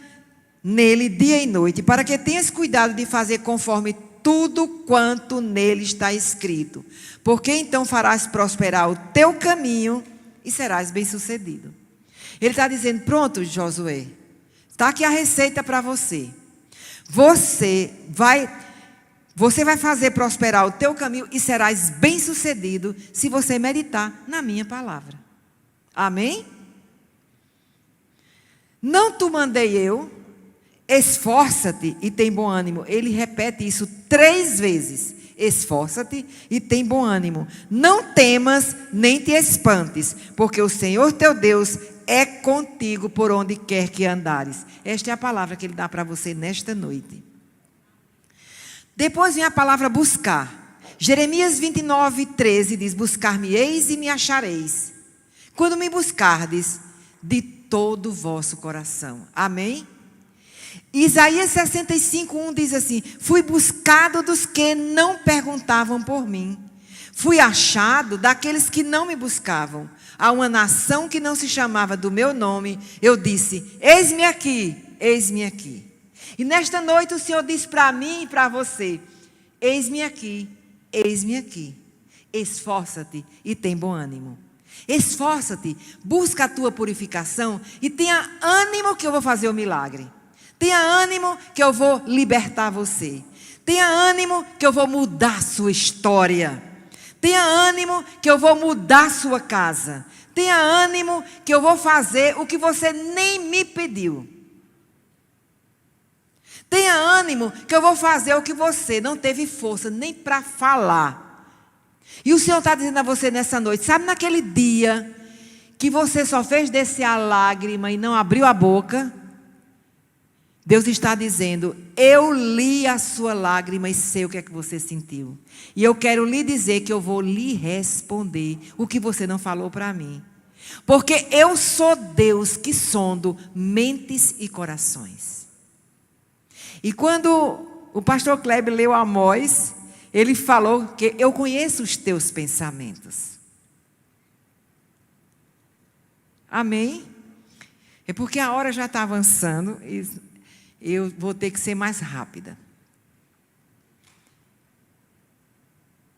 nele dia e noite, para que tenhas cuidado de fazer conforme tudo quanto nele está escrito, porque então farás prosperar o teu caminho e serás bem-sucedido. Ele está dizendo: pronto, Josué, está aqui a receita para você. Você vai fazer prosperar o teu caminho e serás bem-sucedido se você meditar na minha palavra. Amém? Não te mandei eu, esforça-te e tem bom ânimo. Ele repete isso 3 vezes. Esforça-te e tem bom ânimo. Não temas nem te espantes, porque o Senhor teu Deus é contigo por onde quer que andares. Esta é a palavra que Ele dá para você nesta noite. Depois vem a palavra buscar. Jeremias 29:13 diz: buscar-me-eis e me achareis, quando me buscardes de todo o vosso coração. Amém? Isaías 65:1 diz assim: fui buscado dos que não perguntavam por mim. Fui achado daqueles que não me buscavam. A uma nação que não se chamava do meu nome, eu disse: eis-me aqui, eis-me aqui. E nesta noite o Senhor diz para mim e para você: eis-me aqui, eis-me aqui. Esforça-te e tem bom ânimo. Esforça-te, busca a tua purificação e tenha ânimo que eu vou fazer o milagre. Tenha ânimo que eu vou libertar você. Tenha ânimo que eu vou mudar a sua história. Tenha ânimo que eu vou mudar a sua casa. Tenha ânimo que eu vou fazer o que você nem me pediu. Tenha ânimo que eu vou fazer o que você não teve força nem para falar. E o Senhor está dizendo a você nessa noite: sabe naquele dia que você só fez descer a lágrima e não abriu a boca? Deus está dizendo: eu li a sua lágrima e sei o que é que você sentiu. E eu quero lhe dizer que eu vou lhe responder o que você não falou para mim. Porque eu sou Deus que sondo mentes e corações. E quando o pastor Kleber leu Amós, ele falou que eu conheço os teus pensamentos. Amém? É porque a hora já está avançando e eu vou ter que ser mais rápida.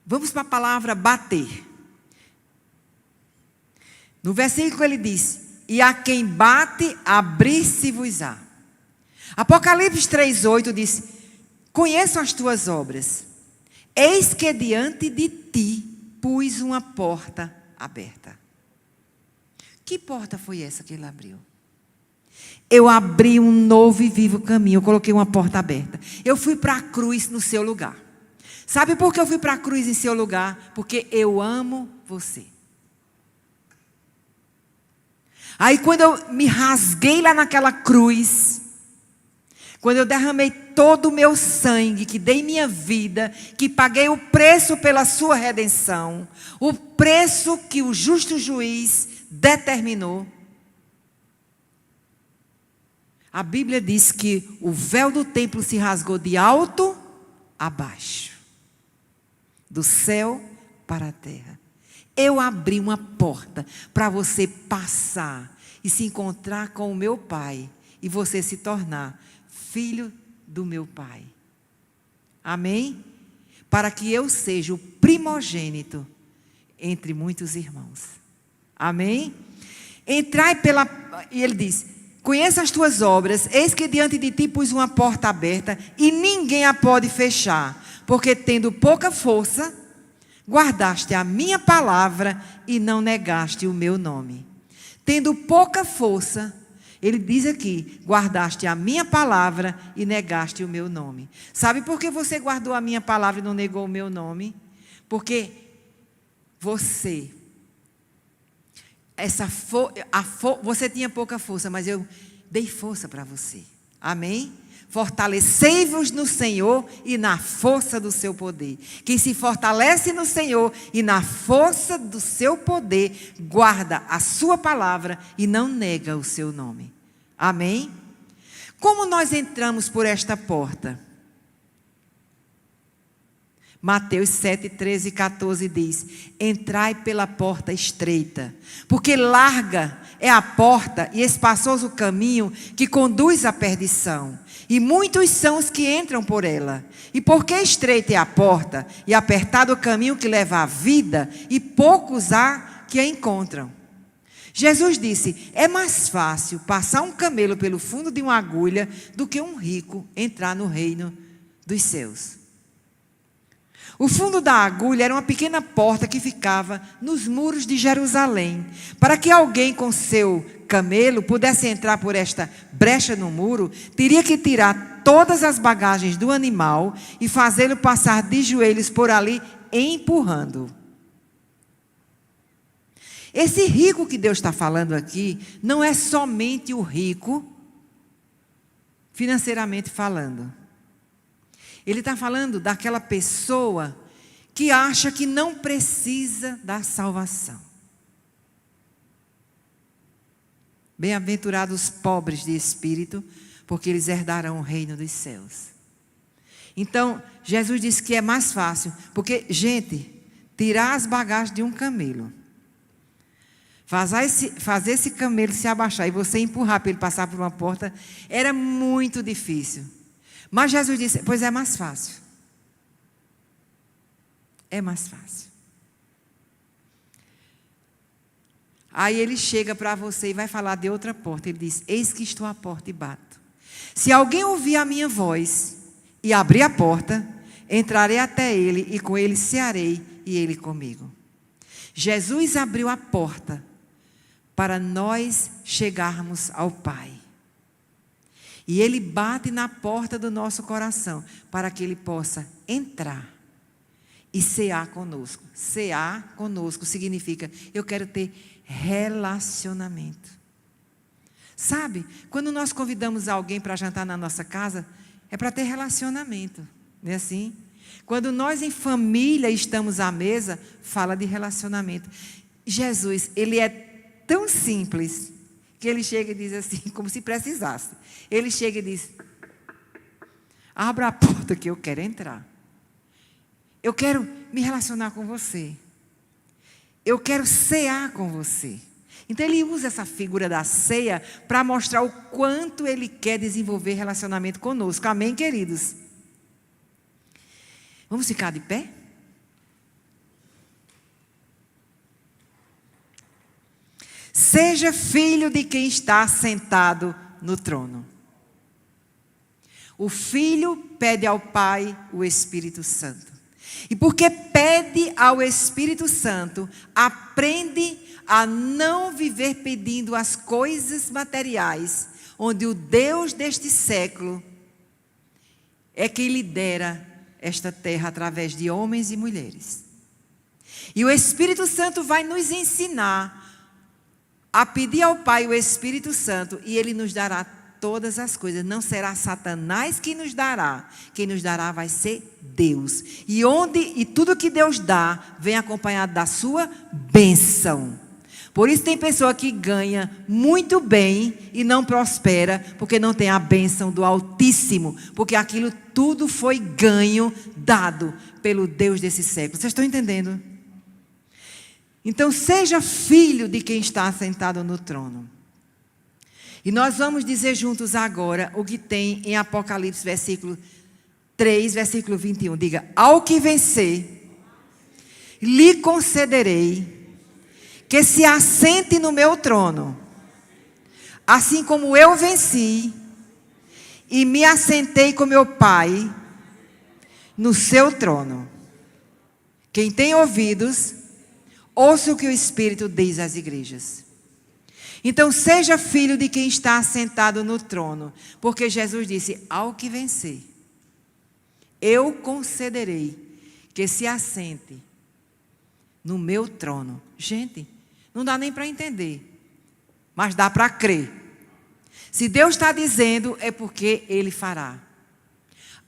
Vamos para a palavra bater. No versículo ele diz: e a quem bate, abrir-se-vos-á. Apocalipse 3,8 diz: conheço as tuas obras. Eis que diante de ti pus uma porta aberta. Que porta foi essa que ele abriu? Eu abri um novo e vivo caminho. Eu coloquei uma porta aberta. Eu fui para a cruz no seu lugar. Sabe por que eu fui para a cruz em seu lugar? Porque eu amo você. Aí quando eu me rasguei lá naquela cruz, quando eu derramei todo o meu sangue, que dei minha vida, que paguei o preço pela sua redenção, o preço que o justo juiz determinou, a Bíblia diz que o véu do templo se rasgou de alto a baixo, do céu para a terra. Eu abri uma porta para você passar e se encontrar com o meu Pai e você se tornar filho do meu Pai. Amém? Para que eu seja o primogênito entre muitos irmãos. Amém? Entrai pela... E ele diz: conheça as tuas obras, eis que diante de ti pus uma porta aberta e ninguém a pode fechar, porque tendo pouca força, guardaste a minha palavra e não negaste o meu nome. Tendo pouca força, ele diz aqui: guardaste a minha palavra e negaste o meu nome. Sabe por que você guardou a minha palavra e não negou o meu nome? Porque você, você tinha pouca força, mas eu dei força para você. Amém? Fortalecei-vos no Senhor e na força do seu poder. Quem se fortalece no Senhor e na força do seu poder, guarda a sua palavra e não nega o seu nome. Amém? Como nós entramos por esta porta? Mateus 7, 13 e 14 diz: entrai pela porta estreita, porque larga é a porta e espaçoso o caminho que conduz à perdição, e muitos são os que entram por ela. E porque estreita é a porta e apertado o caminho que leva à vida, e poucos há que a encontram. Jesus disse: é mais fácil passar um camelo pelo fundo de uma agulha do que um rico entrar no reino dos céus. O fundo da agulha era uma pequena porta que ficava nos muros de Jerusalém. Para que alguém com seu camelo pudesse entrar por esta brecha no muro, teria que tirar todas as bagagens do animal e fazê-lo passar de joelhos por ali, empurrando. Esse rico que Deus está falando aqui não é somente o rico financeiramente falando. Ele está falando daquela pessoa que acha que não precisa da salvação. Bem-aventurados os pobres de espírito, porque eles herdarão o reino dos céus. Então, Jesus disse que é mais fácil, porque, gente, tirar as bagagens de um camelo, fazer esse camelo se abaixar e você empurrar para ele passar por uma porta, era muito difícil. Mas Jesus disse: pois é mais fácil. É mais fácil. Aí ele chega para você e vai falar de outra porta. Ele diz: eis que estou à porta e bato. Se alguém ouvir a minha voz e abrir a porta, entrarei até ele e com ele cearei e ele comigo. Jesus abriu a porta para nós chegarmos ao Pai. E Ele bate na porta do nosso coração para que Ele possa entrar e cear conosco. Cear conosco significa: eu quero ter relacionamento. Sabe, quando nós convidamos alguém para jantar na nossa casa, é para ter relacionamento, não é assim? Quando nós em família estamos à mesa, fala de relacionamento. Jesus, Ele é tão simples que Ele chega e diz assim, como se precisasse. Ele chega e diz: abra a porta que eu quero entrar. Eu quero me relacionar com você. Eu quero cear com você. Então ele usa essa figura da ceia para mostrar o quanto ele quer desenvolver relacionamento conosco. Amém, queridos? Vamos ficar de pé? Seja filho de quem está sentado no trono. O Filho pede ao Pai o Espírito Santo. E porque pede ao Espírito Santo, aprende a não viver pedindo as coisas materiais, onde o Deus deste século é quem lidera esta terra através de homens e mulheres. E o Espírito Santo vai nos ensinar a pedir ao Pai o Espírito Santo, e Ele nos dará todas as coisas. Não será Satanás quem nos dará vai ser Deus. E tudo que Deus dá vem acompanhado da sua bênção. Por isso tem pessoa que ganha muito bem e não prospera, porque não tem a bênção do Altíssimo, porque aquilo tudo foi ganho, dado pelo Deus desse século. Vocês estão entendendo? Então seja filho de quem está sentado no trono. E nós vamos dizer juntos agora o que tem em Apocalipse, versículo 3, versículo 21. Diga: ao que vencer, lhe concederei que se assente no meu trono, assim como eu venci e me assentei com meu Pai no seu trono. Quem tem ouvidos, ouça o que o Espírito diz às igrejas. Então seja filho de quem está sentado no trono, porque Jesus disse: ao que vencer, eu concederei que se assente no meu trono. Gente, não dá nem para entender, mas dá para crer. Se Deus está dizendo, é porque Ele fará.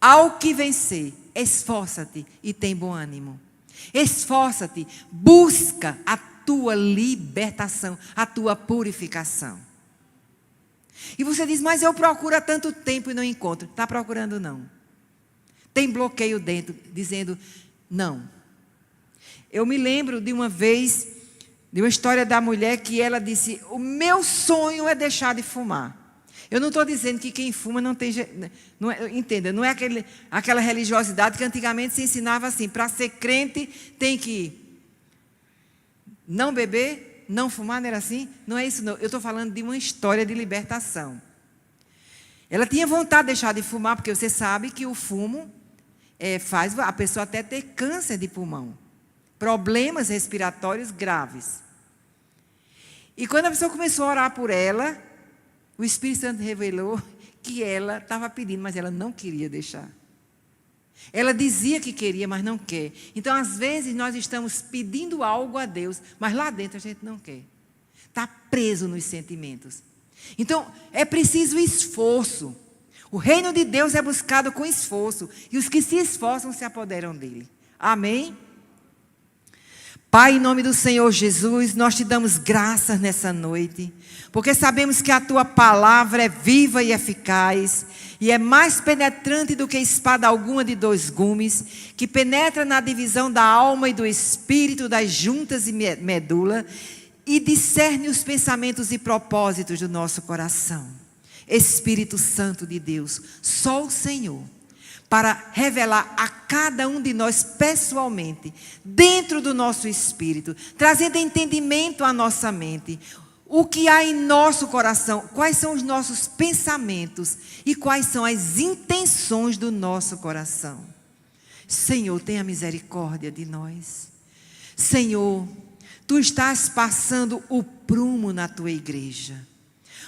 Ao que vencer, esforça-te e tem bom ânimo. Esforça-te, busca a tua libertação, a tua purificação. E você diz: mas eu procuro há tanto tempo e não encontro. Está procurando não. Tem bloqueio dentro, dizendo não. Eu me lembro de uma vez, de uma história da mulher que ela disse: o meu sonho é deixar de fumar. Eu não estou dizendo que quem fuma não tem... entenda, não é aquela religiosidade que antigamente se ensinava assim: para ser crente tem que não beber, não fumar, não era assim? Não é isso não, eu estou falando de uma história de libertação. Ela tinha vontade de deixar de fumar, porque você sabe que o fumo faz a pessoa até ter câncer de pulmão, problemas respiratórios graves. E quando a pessoa começou a orar por ela, o Espírito Santo revelou que ela estava pedindo, mas ela não queria deixar. Ela dizia que queria, mas não quer. Então, às vezes, nós estamos pedindo algo a Deus, mas lá dentro a gente não quer. Está preso nos sentimentos. Então, é preciso esforço. O reino de Deus é buscado com esforço, e os que se esforçam se apoderam dele. Amém? Pai, em nome do Senhor Jesus, nós te damos graças nessa noite, porque sabemos que a tua palavra é viva e eficaz, e é mais penetrante do que espada alguma de 2 gumes, que penetra na divisão da alma e do espírito, das juntas e medula, e discerne os pensamentos e propósitos do nosso coração. Espírito Santo de Deus, só o Senhor, para revelar a cada um de nós pessoalmente, dentro do nosso espírito, trazendo entendimento à nossa mente, o que há em nosso coração, quais são os nossos pensamentos e quais são as intenções do nosso coração. Senhor, tenha misericórdia de nós. Senhor, tu estás passando o prumo na tua igreja,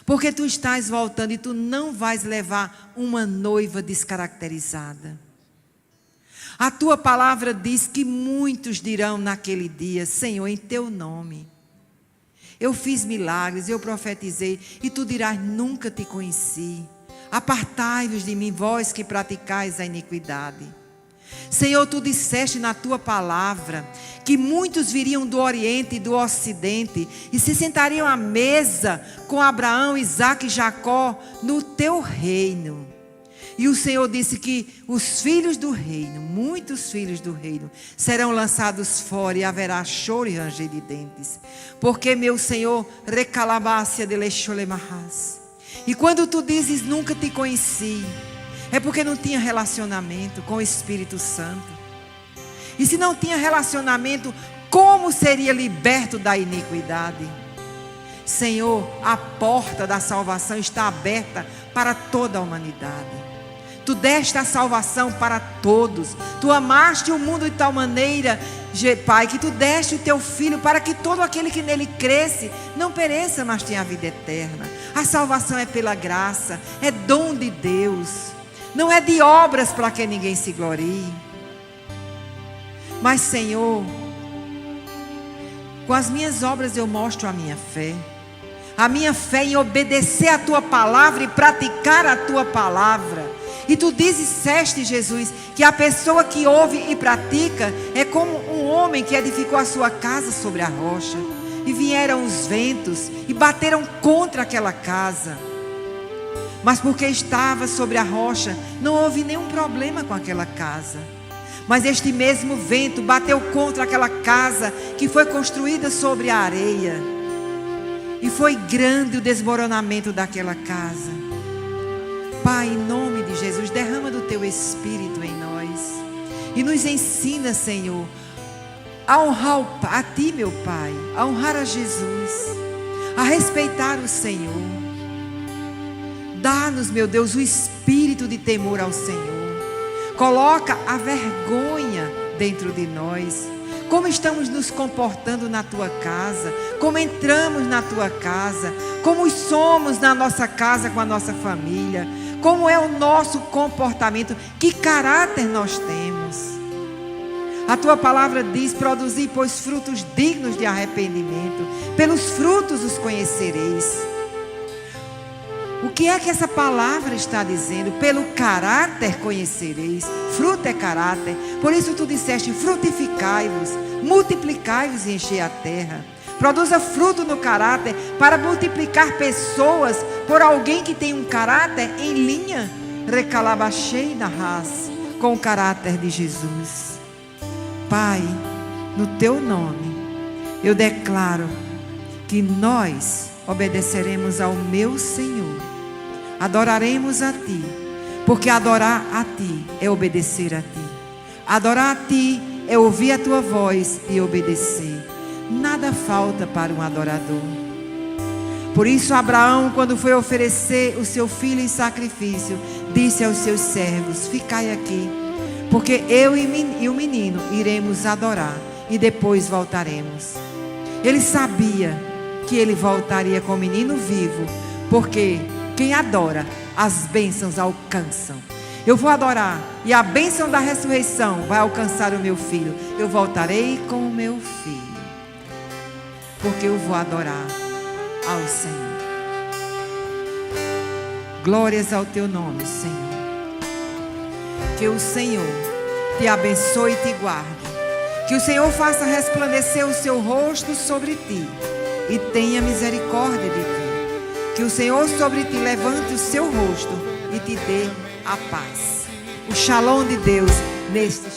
porque tu estás voltando e tu não vais levar uma noiva descaracterizada. A tua palavra diz que muitos dirão naquele dia: Senhor, em teu nome eu fiz milagres, eu profetizei, e tu dirás: nunca te conheci. Apartai-vos de mim, vós que praticais a iniquidade. Senhor, tu disseste na tua palavra que muitos viriam do Oriente e do Ocidente e se sentariam à mesa com Abraão, Isaque e Jacó no teu reino. E o Senhor disse que os filhos do reino, muitos filhos do reino, serão lançados fora e haverá choro e ranger de dentes. Porque, meu Senhor, recalabácia de lecholemahas. E quando tu dizes nunca te conheci, é porque não tinha relacionamento com o Espírito Santo. E se não tinha relacionamento, como seria liberto da iniquidade? Senhor, a porta da salvação está aberta para toda a humanidade. Tu deste a salvação para todos. Tu amaste o mundo de tal maneira, Pai, que tu deste o teu Filho para que todo aquele que nele cresce não pereça, mas tenha a vida eterna. A salvação é pela graça, é dom de Deus. Não é de obras para que ninguém se glorie. Mas, Senhor, com as minhas obras eu mostro a minha fé. A minha fé em obedecer a tua palavra e praticar a tua palavra. E tu disseste, Jesus, que a pessoa que ouve e pratica é como um homem que edificou a sua casa sobre a rocha. E vieram os ventos e bateram contra aquela casa. Mas porque estava sobre a rocha, não houve nenhum problema com aquela casa. Mas este mesmo vento bateu contra aquela casa que foi construída sobre a areia. E foi grande o desmoronamento daquela casa. Pai, em nome de Jesus, derrama do teu Espírito em nós. E nos ensina, Senhor, a honrar a Ti, meu Pai, a honrar a Jesus, a respeitar o Senhor. Dá-nos, meu Deus, o espírito de temor ao Senhor. Coloca a vergonha dentro de nós. Como estamos nos comportando na Tua casa, como entramos na Tua casa, como somos na nossa casa com a nossa família, como é o nosso comportamento, que caráter nós temos. A Tua palavra diz: produzi, pois, frutos dignos de arrependimento, pelos frutos os conhecereis. O que é que essa palavra está dizendo? Pelo caráter conhecereis. Fruto é caráter. Por isso tu disseste: frutificai-vos, multiplicai-vos e enchei a terra. Produza fruto no caráter para multiplicar pessoas por alguém que tem um caráter em linha, recalabachei na raça, com o caráter de Jesus. Pai, no teu nome, eu declaro que nós obedeceremos ao meu Senhor, adoraremos a Ti, porque adorar a Ti é obedecer a Ti. Adorar a Ti é ouvir a Tua voz e obedecer. Nada falta para um adorador. Por isso Abraão, quando foi oferecer o seu filho em sacrifício, disse aos seus servos: ficai aqui, porque eu e o menino iremos adorar e depois voltaremos. Ele sabia que ele voltaria com o menino vivo, porque quem adora, as bênçãos alcançam. Eu vou adorar e a bênção da ressurreição vai alcançar o meu filho. Eu voltarei com o meu filho, porque eu vou adorar ao Senhor. Glórias ao teu nome, Senhor. Que o Senhor te abençoe e te guarde. Que o Senhor faça resplandecer o seu rosto sobre ti e tenha misericórdia de ti. Que o Senhor sobre ti levante o seu rosto e te dê a paz. O shalom de Deus neste